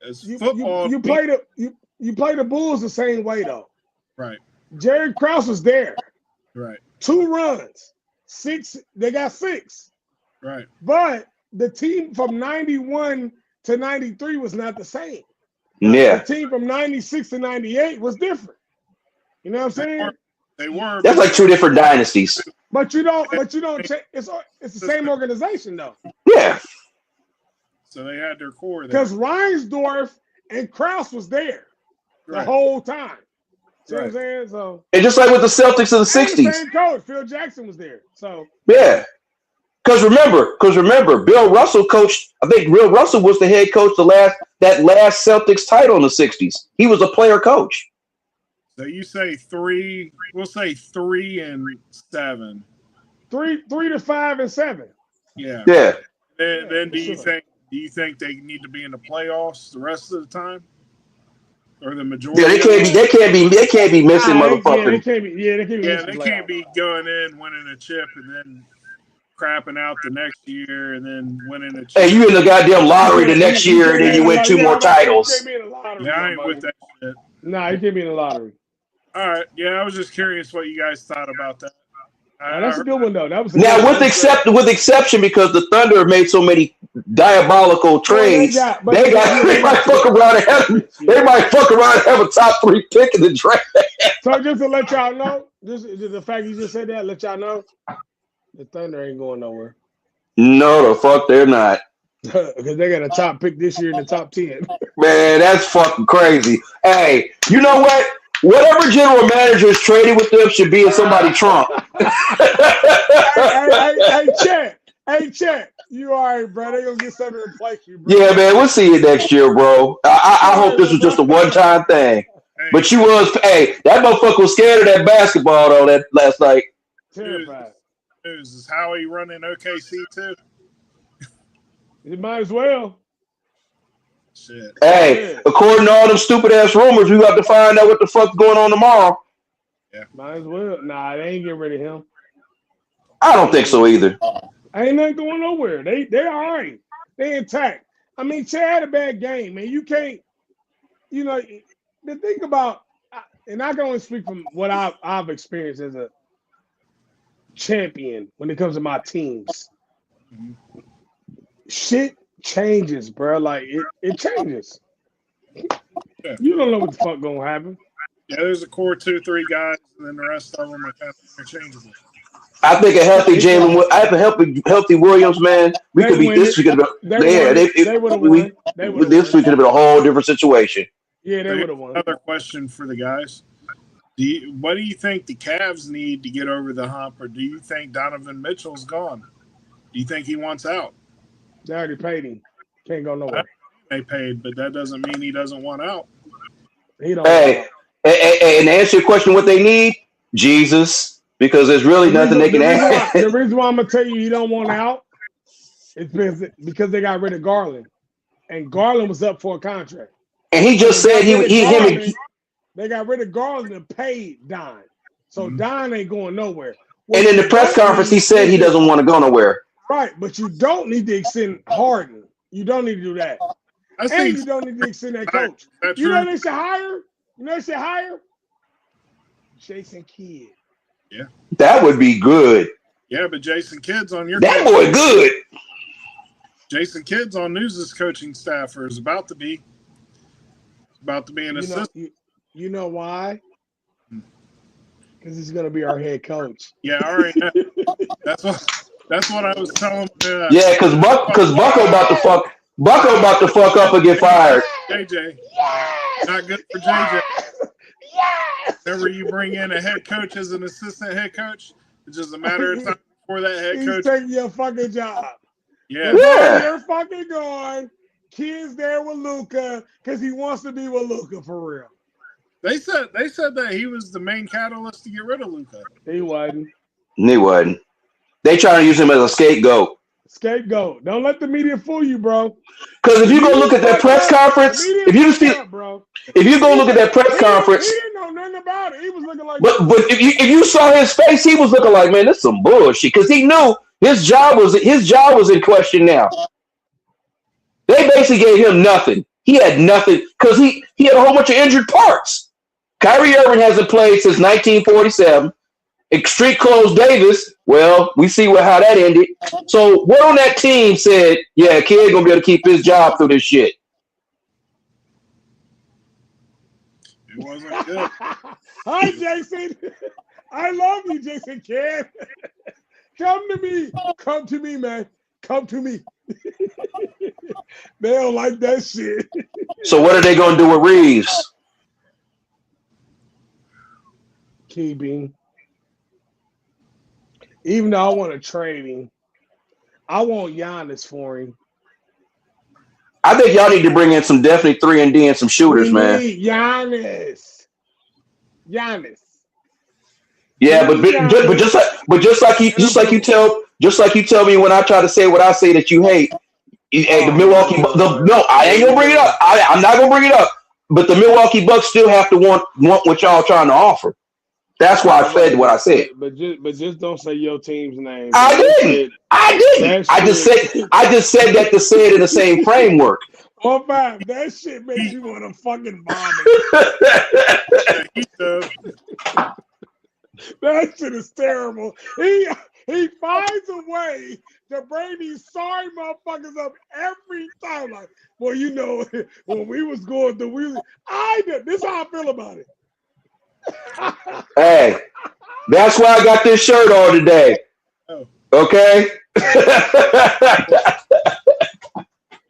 It's football. You play the Bulls the same way though. Right. Jerry Krause was there. Right. 2 runs, 6. They got 6. Right. But the team from 91 to 93 was not the same. Yeah. The team from 96 to 98 was different. You know what I'm saying? They were. That's like 2 different dynasties. But you don't check. It's the same organization though. Yeah. So they had their core there. Because Reinsdorf and Krause was there the whole time. See what I'm saying? So and just like with the Celtics of the 60s. Same coach, Phil Jackson was there. So yeah. Because remember, Bill Russell coached. I think Bill Russell was the head coach that last Celtics title in the 60s. He was a player coach. So you say 3? We'll say 3 and 7. 3 to 5 and 7. Yeah. Yeah. Then do you think they need to be in the playoffs the rest of the time, or the majority? Yeah, they can't be missing motherfuckers. They can't be going in winning a chip and then crapping out the next year and then winning a chip. Hey, you in the goddamn lottery the next year and then you win 2 more titles. I ain't with that shit. Nah, you can't be in the lottery. All right. Yeah, I was just curious what you guys thought about that. That's a good one though. That was with exception because the Thunder have made so many diabolical trades. They might fuck around and have a top 3 pick in the draft. So just to let y'all know, just the fact you just said that, let y'all know, the Thunder ain't going nowhere. No, the fuck they're not. Because they got a top pick this year in the top 10. Man, that's fucking crazy. Hey, you know what? Whatever general manager is traded with them should be in somebody's trunk. Hey, Chet. You all right, bro? They gonna get something to replace you, bro. Yeah, man, we'll see you next year, bro. I hope this was just a one-time thing. But she was, hey, that motherfucker was scared of that basketball though that last night. Terrified. Is Howie running OKC too? You might as well. Shit. Hey, according to all them stupid ass rumors, we got to find out what the fuck's going on tomorrow. Yeah. Might as well. Nah, they ain't getting rid of him. I don't think so either. Ain't nothing going nowhere. They all right. They intact. I mean, Chad had a bad game, man. You can't, you know, the thing about, and I can only speak from what I've experienced as a champion when it comes to my teams. Mm-hmm. Shit changes, bro. Like it changes. Yeah. You don't know what the fuck gonna happen. Yeah, there's a core 2-3 guys, and then the rest of them are kind of interchangeable. I think a healthy Jalen, I have a healthy Williams, man. We could be this. We could have been. They would have won. This week could have been a whole different situation. Yeah, they would have won. Another question for the guys: what do you think the Cavs need to get over the hump, or do you think Donovan Mitchell's gone? Do you think he wants out? They already paid him. Can't go nowhere. They paid, but that doesn't mean he doesn't want out. He don't. Hey, and to answer your question, what they need, Jesus. Because there's really nothing they can add. The reason why I'm gonna tell you he don't want out is because they got rid of Garland, and Garland was up for a contract. And he just said they got rid of Garland and paid Don, so Don ain't going nowhere. And in the press conference, he said he doesn't want to go nowhere. Right, but you don't need to extend Harden. You don't need to do that, and you don't need to extend that coach. You know they should hire. You know they should hire Jason Kidd. Yeah, that would be good. Yeah, but Jason Kidd's on your that boy good. Jason Kidd's on News's coaching staff, or is about to be an assistant. You know why? Because he's going to be our head coach. Yeah, all right. That's what I was telling. Yeah, because Bucko about to fuck up and get fired. JJ, not good for JJ. Yes! Whenever you bring in a head coach as an assistant head coach, it's just a matter of time before that head coach. He's taking your fucking job. Yeah. They're fucking going. Kids there with Luka because he wants to be with Luka for real. They said that he was the main catalyst to get rid of Luka. He wasn't. They trying to use him as a scapegoat. Scapegoat. Don't let the media fool you, bro. Because if you go look at that press conference, if you go look at that press conference, he didn't know nothing about it. He was looking like. But if you saw his face, he was looking like, man, this is some bullshit. Because he knew his job was in question now. They basically gave him nothing. He had nothing because he had a whole bunch of injured parts. Kyrie Irving hasn't played since 1947. Street closed Davis. Well, we see how that ended. So what on that team said, yeah, kid gonna be able to keep his job through this shit? It wasn't good. Hi, Jason. I love you, Jason Kidd. Come to me, man. Come to me. They don't like that shit. So what are they gonna do with Reeves? Keeping. Even though I want to trade him, I want Giannis for him. I think y'all need to bring in some definitely 3-and-D and some shooters, man. Giannis. Yeah, but just like you tell me when I try to say what I say that you hate. The Milwaukee. No, I ain't gonna bring it up. I'm not gonna bring it up. But the Milwaukee Bucks still have to want what y'all trying to offer. That's why I said what I said. But just don't say your team's name. I didn't. I just said that to say it in the same framework. Oh man, that shit makes you want to fucking vomit. That shit is terrible. He finds a way to bring these sorry motherfuckers up every time. Like, well, you know, when we was going through, this is how I feel about it. Hey, that's why I got this shirt on today. Okay?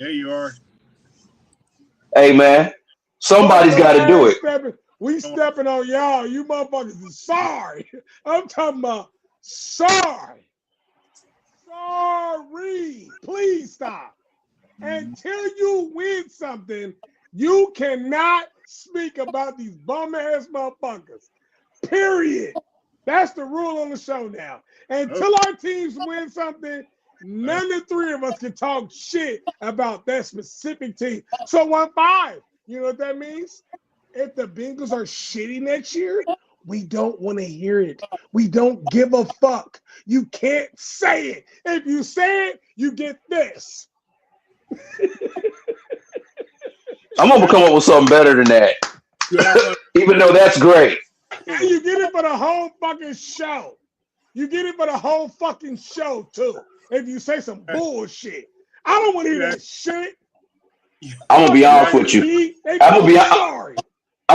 Yeah, you are. Hey, man, somebody's got to do it. We stepping on y'all. You motherfuckers is sorry. I'm talking about sorry. Sorry. Please stop. Until you win something, you cannot speak about these bum-ass motherfuckers. Period. That's the rule on the show now. Until our teams win something, none of the three of us can talk shit about that specific team. So 1-5. You know what that means? If the Bengals are shitty next year, we don't want to hear it. We don't give a fuck. You can't say it. If you say it, you get this. I'm gonna come up with something better than that. Even though that's great. And you get it for the whole fucking show. You get it for the whole fucking show, too. If you say some bullshit. I don't want to hear that shit. I'm gonna be honest with you. I'm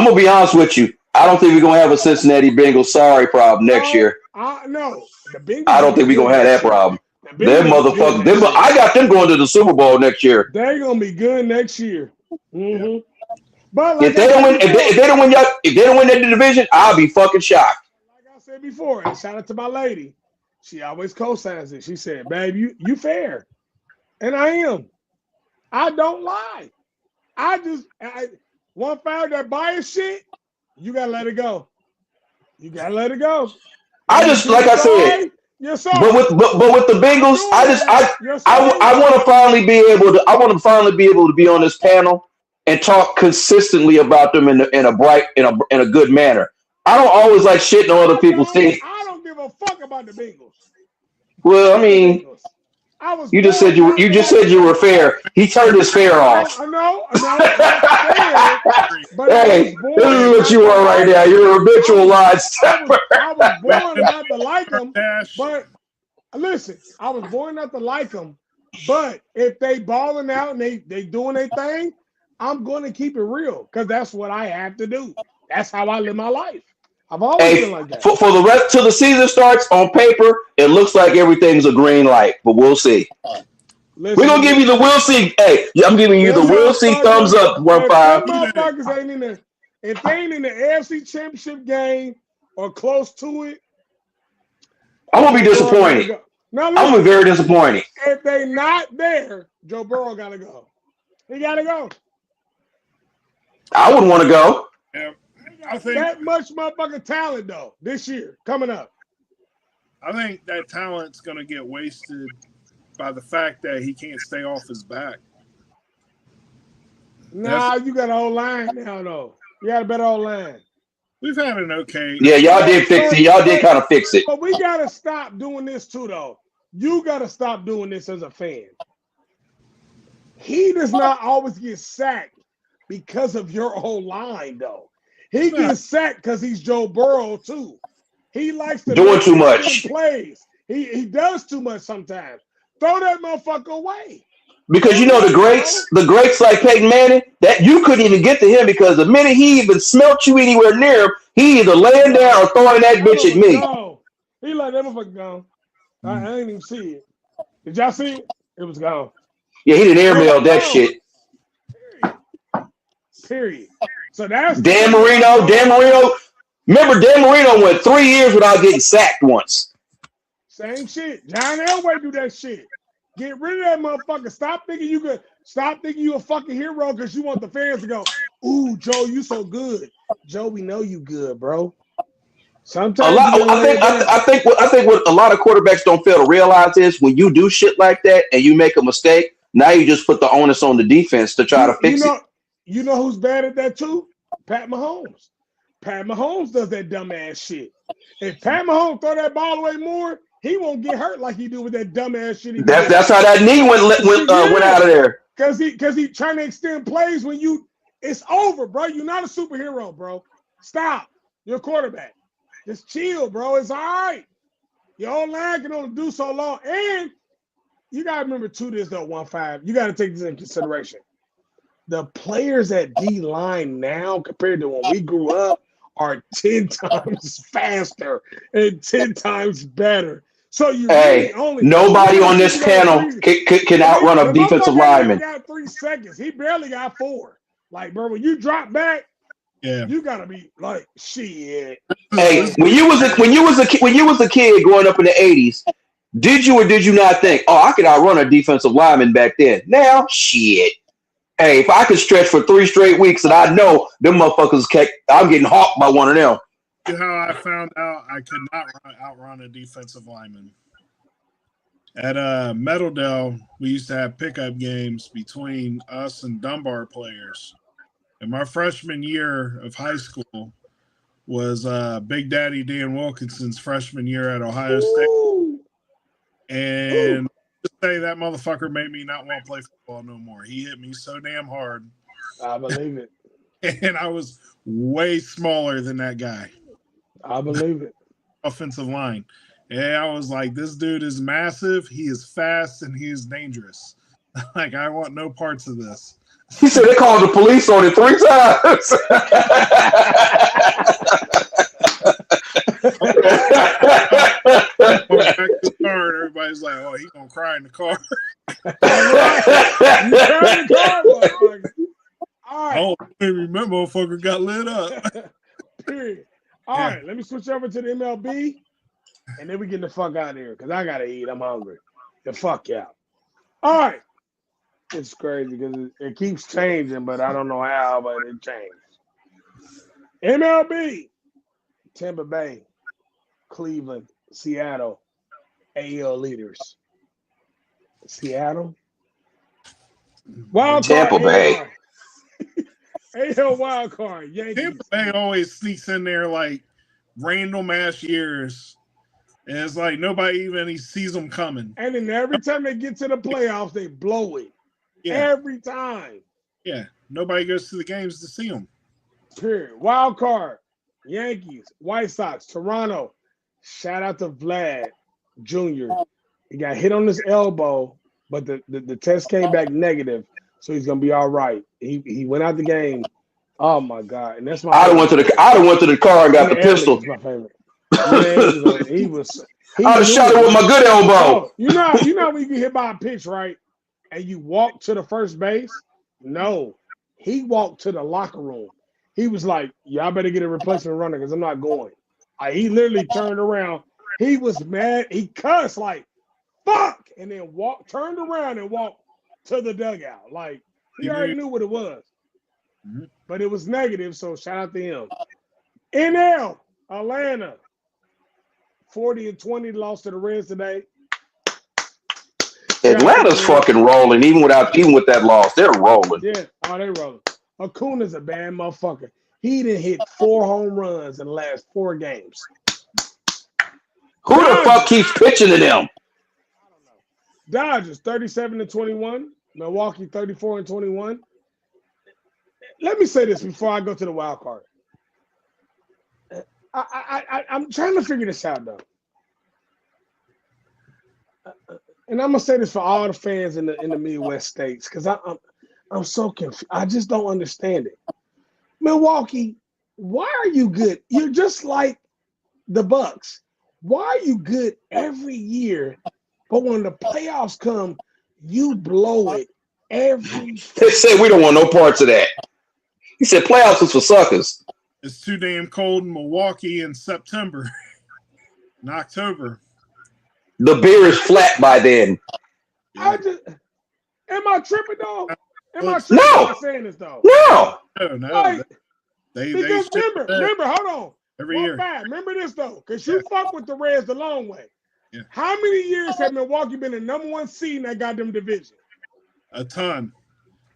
gonna be honest with you. I don't think we're gonna have a Cincinnati Bengals sorry problem next year. No, the Bengals. I don't think we're gonna have that problem. They're motherfuckers. I got them going to the Super Bowl next year. They're gonna be good next year. Mm-hmm. But like if they don't win that division, I'll be fucking shocked. Like I said before, and shout out to my lady. She always co-signs it. She said, "Babe, you fair," and I am. I don't lie. I 1-5 that bias shit. You gotta let it go. You gotta let it go. I just like I said. But with the Bengals, I want to finally be able to. I want to finally be able to be on this panel and talk consistently about them in a good manner. I don't always like shitting on other people's teams. I don't give a fuck about the Bengals. Well, I mean, you just said you were fair. He turned his fair off. I know. Hey, this is what you are right now. You're a habitual line stepper. I was born not to like them, but listen, I was born not to like them. But if they balling out and they doing their thing, I'm going to keep it real because that's what I have to do. That's how I live my life. I've always been like that. For the rest till the season starts, on paper, it looks like everything's a green light, but we'll see. Listen, we're gonna give you the we'll see. Hey, I'm giving you the we'll see thumbs up. 1-5. If they ain't in the AFC Championship game or close to it, I'm gonna be disappointed. I'm gonna be very disappointed. If they not there, Joe Burrow gotta go. He gotta go. I wouldn't want to go. Yeah. I think that much motherfucking talent though this year coming up. I think that talent's gonna get wasted by the fact that he can't stay off his back. Nah, you got a whole line now though. You got a better old line. We've had an okay. Yeah, y'all did fix it. Y'all did kind of fix it. But we gotta stop doing this too though. You gotta stop doing this as a fan. He does not always get sacked because of your whole line though. He gets sacked because he's Joe Burrow too. He likes to doing too much plays. He does too much sometimes. Throw that motherfucker away. Because you know the greats like Peyton Manning, that you couldn't even get to him because the minute he even smelt you anywhere near him, he either laying down or throwing that bitch at me. Gone. He let that motherfucker go. I didn't even see it. Did y'all see it? It was gone. Yeah, he didn't airmail that shit. Period. So that's Dan Marino. Remember, Dan Marino went 3 years without getting sacked once. Same shit. John Elway do that shit. Get rid of that motherfucker. Stop thinking you a fucking hero because you want the fans to go, ooh, Joe, you so good. Joe, we know you good, bro. Sometimes I think what a lot of quarterbacks don't fail to realize is when you do shit like that and you make a mistake, now you just put the onus on the defense to try to fix it. You know who's bad at that too? Pat Mahomes. Pat Mahomes does that dumbass shit. If Pat Mahomes throw that ball away more, he won't get hurt like he do with that dumbass shit. That's how that knee went out of there. Cause he trying to extend plays when it's over, bro. You're not a superhero, bro. Stop. You're a quarterback. Just chill, bro. It's all right. Your own line can only do so long. And you gotta remember too, this though, 1-5. You gotta take this into consideration. The players at D-line now compared to when we grew up are 10 times faster and 10 times better. So you Hey, really only nobody on this you know, panel can the outrun a defensive motherfucker ain't even lineman. got 3 seconds. He barely got 4. Like, bro, when you drop back, Yeah. you gotta be like, shit. Hey, when you was a kid growing up in the 80s, did you or did you not think, oh, I could outrun a defensive lineman back then? Now, shit. Hey, if I could stretch for 3 straight weeks, and I know them motherfuckers, I'm getting hawked by one of them. You know how I found out I could not outrun a defensive lineman? At Meadowdale, we used to have pickup games between us and Dunbar players. And my freshman year of high school was Big Daddy Dan Wilkinson's freshman year at Ohio State. Ooh. And to say that motherfucker made me not want to play football no more. He hit me so damn hard. I believe it. And I was way smaller than that guy. I believe it. Offensive line. And I was like, this dude is massive, he is fast, and he is dangerous. Like, I want no parts of this. He said they called the police on it 3 times. Back to the car, and everybody's like, oh, he's going to cry in the car. You cry in the car, motherfucker. All right. Oh, that motherfucker got lit up. Period. All right, let me switch over to the MLB, and then we get the fuck out of here because I gotta eat. I'm hungry. The fuck out. All right. It's crazy because it keeps changing, but I don't know how, but it changed. MLB, Tampa Bay, Cleveland, Seattle, AL leaders. Seattle. Wild card, Tampa Bay. AL wild card, Yankees. Tampa Bay always sneaks in there like random ass years. And it's like nobody even sees them coming. And then every time they get to the playoffs, they blow it. Yeah. Every time. Yeah. Nobody goes to the games to see them. Period. Wild card, Yankees, White Sox, Toronto. Shout out to Vlad Jr. He got hit on his elbow, but the test came back negative, so he's gonna be all right. He went out the game. Oh my god! And that's my. I'd have went to the car and got the pistol. My favorite. Man, he was. I'd have shot it with my good elbow. Oh, you know when you get hit by a pitch, right? And you walk to the first base. No, he walked to the locker room. He was like, "Y'all better get a replacement runner because I'm not going." He literally turned around. He was mad. He cussed like, "Fuck!" and then turned around and walked to the dugout. Like he already knew what it was, but it was negative. So shout out to him. NL Atlanta 40-20 lost to the Reds today. Atlanta's fucking rolling, even with that loss. They're rolling. Yeah, they rolling. Acuna's a bad motherfucker. He done hit 4 home runs in the last 4 games. Who the fuck keeps pitching to them? Dodgers 37-21. Milwaukee 34-21. Let me say this before I go to the wild card. I'm trying to figure this out though, and I'm gonna say this for all the fans in the Midwest states because I'm so confused. I just don't understand it. Milwaukee, why are you good? You're just like the Bucks. Why are you good every year, but when the playoffs come, you blow it every? They said we don't want no parts of that. He said playoffs is for suckers. It's too damn cold in Milwaukee in September. In October. The beer is flat by then. Am I tripping though? Am I tripping by saying this though? No. No. Like, They remember, hold on. Every year. Remember this though, because you fuck with the Reds the long way. Yeah. How many years have Milwaukee been the number 1 seed in that goddamn division? A ton.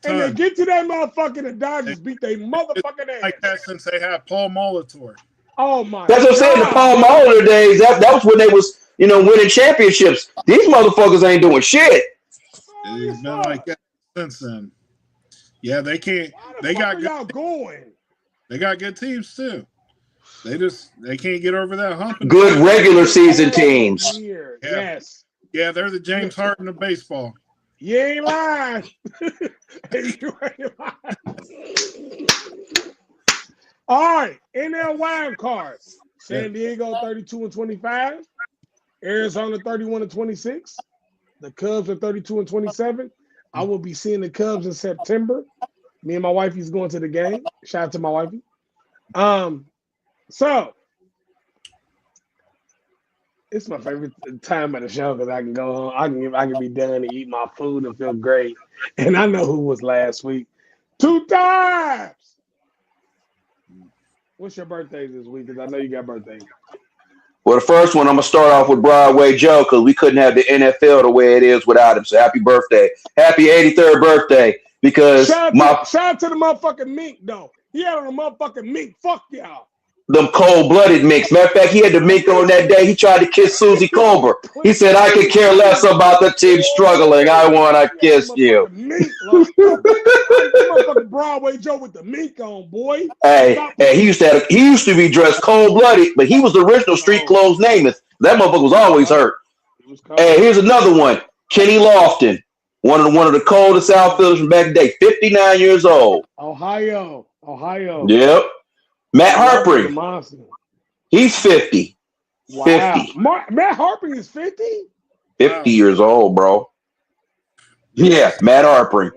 And they get to that motherfucker, the Dodgers beat they motherfucking ass. Like that since they had Paul Molitor. Oh my! That's what I'm saying. The Paul Molitor days. That was when they was winning championships. These motherfuckers ain't doing shit. It's been like that since then. Yeah, they can't. They got good. They got good teams too. They can't get over that hump. Good regular season teams. Yeah. Yes. Yeah, they're the James Harden of baseball. You ain't lying. You ain't lying. All right, NL wild cards. San Diego 32-25. Arizona 31-26. The Cubs are 32-27. I will be seeing the Cubs in September. Me and my wifey's going to the game. Shout out to my wifey. So it's my favorite time of the show because I can go home. I can be done and eat my food and feel great. And I know who was last week. 2 times. What's your birthday this week? Because I know you got birthdays. Well, the first one, I'm going to start off with Broadway Joe because we couldn't have the NFL the way it is without him. So happy birthday. Happy 83rd birthday. Because shout out to the motherfucking mink, though. He had on a motherfucking mink. Fuck y'all. Them cold-blooded minks. Matter of fact, he had the mink on that day. He tried to kiss Susie Colbert. He said, I could care less about the team struggling. I want to kiss you. Mink, motherfucking Broadway Joe with the mink on, boy. Hey, he used to be dressed cold-blooded, but he was the original street clothes Namath. That motherfucker was always hurt. Hey, here's another one. Kenny Lofton, one of the coldest outfielders from back in the day, 59 years old. Ohio. Yep. Matt Harpring, he's 50. Wow. 50. Matt Harpring is 50? 50 years old, bro. Yeah, Matt Harpring.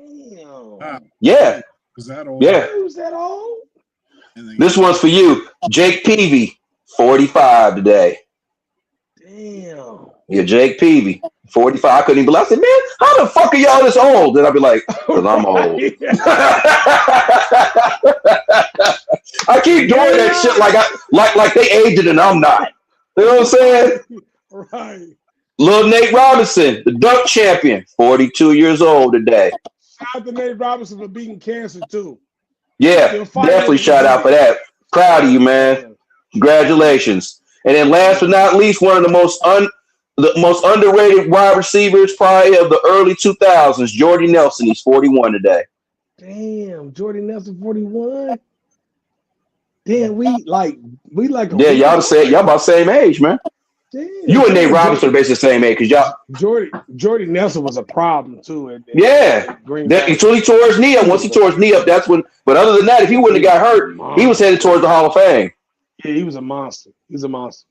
Damn. Yeah. Was that old? Yeah. Who's that old? This one's for you. Jake Peavy, 45 today. Damn. Yeah, Jake Peavy, 45. I couldn't even believe. I said, man, how the fuck are y'all this old? Then I'd be like, because I'm old. I keep doing that shit like they aged it and I'm not. You know what I'm saying? Right. Little Nate Robinson, the dunk champion, 42 years old today. Shout out to Nate Robinson for beating cancer too. Yeah, definitely shout out for that. Proud of you, man. Congratulations. And then last but not least, one of the most underrated wide receivers probably of the early 2000s, Jordy Nelson. He's 41 today. Damn, Jordy Nelson 41. Damn, we like yeah, y'all about the same age, man. Damn. You and Nate Robinson are basically the same age because y'all. Jordy Nelson was a problem too. Until he tore his knee up. Once he tore his knee up, that's when. But other than that, if he wouldn't have got hurt, he was headed towards the Hall of Fame. Yeah, he was a monster. He's a monster.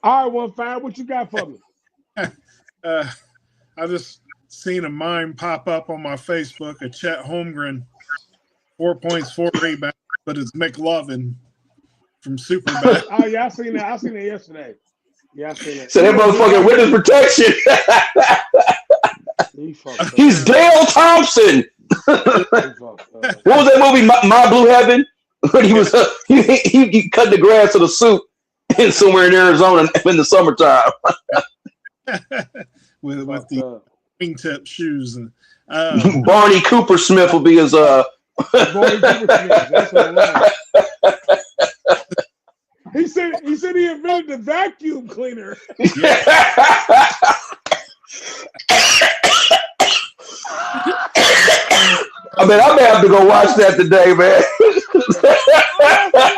All right, 1-5. What you got for me? I just seen a mime pop up on my Facebook. A Chet Holmgren, 4 points, 4 rebounds, but it's McLovin from Superbad. Oh yeah, I seen that. I seen that yesterday. Yeah, I seen that. So that motherfucking witness protection. He's Dale Thompson. What was that movie, My Blue Heaven? When he was he cut the grass to the suit in somewhere in Arizona in the summertime. with the wingtip shoes. And, Barney Cooper Smith will be his Barney Cooper Smith, that's what it was. He said he invented the vacuum cleaner. I mean, I may have to go watch that today, man.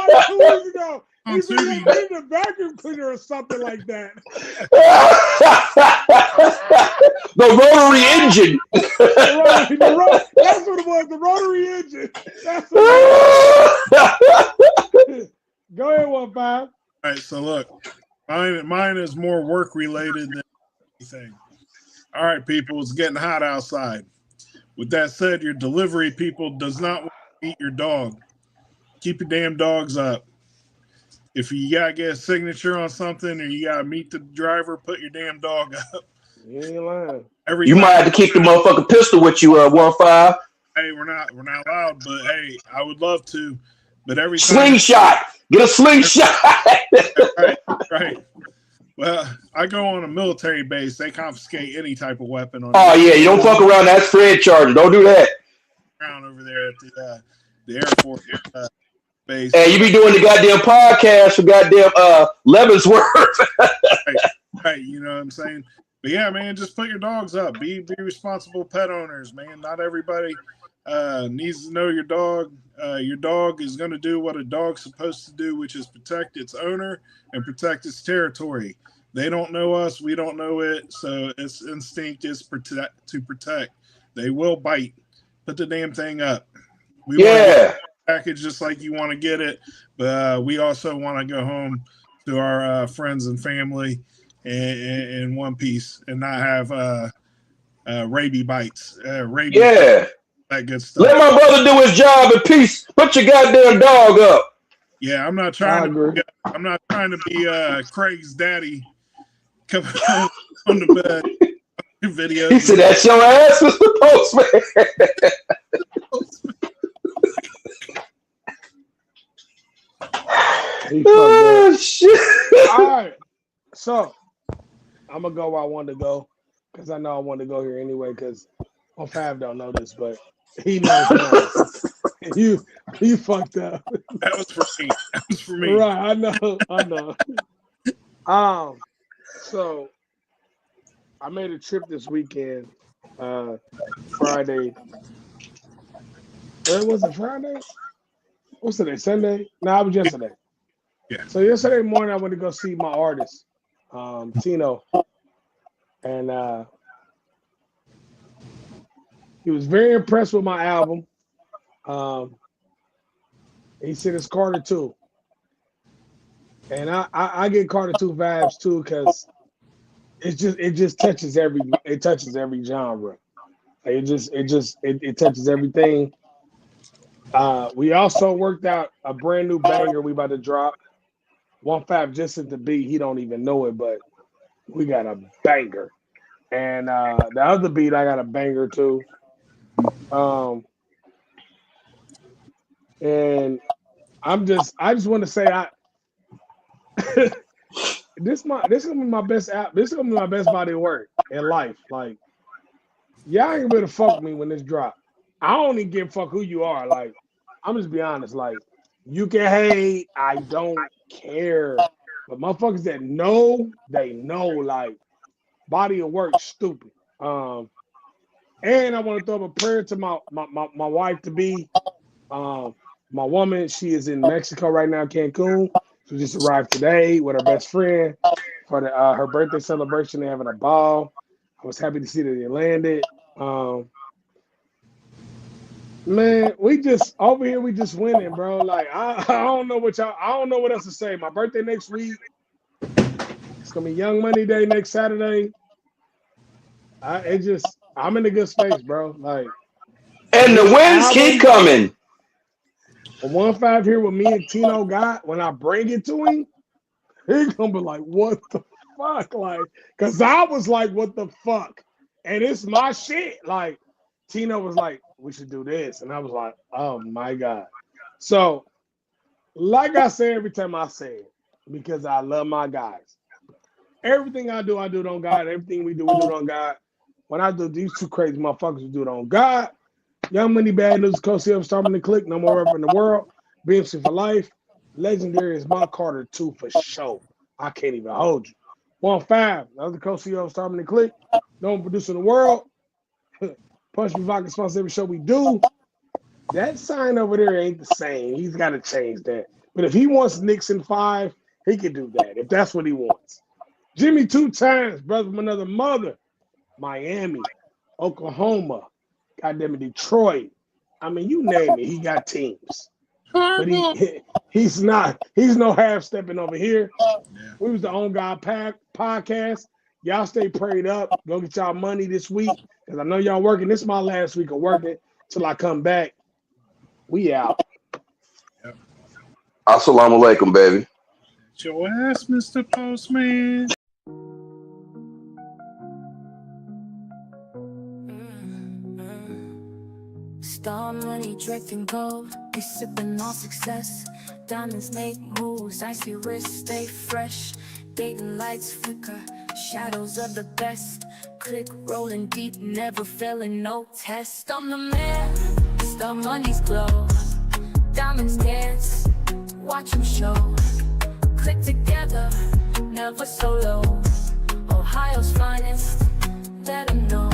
Like 2 weeks ago. He said he invented a vacuum cleaner or something like that. The rotary engine. That's what it was, the rotary engine. That's what it was. Go ahead, 1-5. All right, so look, mine is more work related than anything. All right, people, it's getting hot outside. With that said, your delivery people does not want to eat your dog. Keep your damn dogs up. If you gotta get a signature on something or you gotta meet the driver, put your damn dog up. You ain't lying. You might have to keep the motherfucking pistol with you, 1-5. Hey, we're not allowed, but hey, I would love to. But every time, slingshot. Get a slingshot. right. Well, I go on a military base. They confiscate any type of weapon. Oh yeah, you don't fuck around. That's Fred charger. Don't do that. Around over there at the Air Force base. Hey, you be doing the goddamn podcast for goddamn Leavenworth. right. You know what I'm saying? But yeah, man, just put your dogs up. Be responsible pet owners, man. Not everybody needs to know your dog. Your dog is going to do what a dog's supposed to do, which is protect its owner and protect its territory. They don't know us. We don't know it. So its instinct is to protect. They will bite. Put the damn thing up. We want to get the package just like you want to get it. But we also want to go home to our friends and family in one piece and not have rabies bites, rabies, Yeah. that good stuff. Let my brother do his job in peace. Put your goddamn dog up. Yeah, I'm not I trying agree. to be Craig's daddy coming on the bed videos. He said, "That's your ass, Mr. Postman." He fucked up. Oh, shit. All right. So I'm gonna go where I wanted to go because I know I wanted to go here anyway. Because on Fab don't know this, but he knows now. You fucked up. That was for me. That was for me. Right, I know. So I made a trip this weekend, Friday. Was it Friday? What's today? Sunday? No, it was yesterday. Yeah. So yesterday morning I went to go see my artist, Tino. And he was very impressed with my album. He said it's Carter 2. And I get Carter 2 vibes too, because it just touches every genre. Like it touches everything. We also worked out a brand new banger we about to drop. 1-5 just at the beat. He don't even know it, but we got a banger. And the other beat, I got a banger too. And I just want to say this is gonna be my best app. This is gonna be my best body of work in life. Like, y'all ain't gonna fuck with me when this drop. I don't even give a fuck who you are. Like, I'm just be honest. Like, you can hate. I don't care. But motherfuckers that know, they know. Like, body of work, stupid. And I want to throw up a prayer to my wife to be. My woman, she is in Mexico right now, Cancun. She just arrived today with her best friend for her birthday celebration. They're having a ball. I was happy to see that they landed. Man, we just over here. We just winning, bro. Like I don't know what else to say. My birthday next week. It's gonna be Young Money Day next Saturday. I'm in a good space, bro. Like, And the wins keep coming. 1-5 here with me and Tino got, when I bring it to him, he's gonna be like, what the fuck? Like, cause I was like, what the fuck? And it's my shit. Like, Tino was like, we should do this. And I was like, oh my God. So, like I say every time I say it, because I love my guys. Everything I do it on God. Everything we do it on God. When I do these two crazy motherfuckers, we do it on God. Young Money, Bad News, Co-CEO, Starting to Click, no more rapper in the world. BMC for life. Legendary is my Carter 2 for sure. I can't even hold you. 1-5, another Co-CEO, Starting to Click, no one producer in the world. Punch Me Vodka sponsors every show we do. That sign over there ain't the same. He's got to change that. But if he wants Knicks in 5, he can do that, if that's what he wants. Jimmy 2 times, brother from another mother. Miami, Oklahoma, goddamn it, Detroit. I mean, you name it, he got teams. But he's no half stepping over here. We was the On God podcast. Y'all stay prayed up. Go get y'all money this week, because I know y'all working. This is my last week of working till I come back. We out. Assalamu alaikum, baby. It's your ass, Mr. Postman. Star money draping gold, we sipping on success. Diamonds make moves, icy wrists stay fresh. Dating lights flicker, shadows of the best. Click rolling deep, never failing, no test. I'm the man, star money's glow. Diamonds dance, watch them show. Click together, never solo. Ohio's finest, let them know.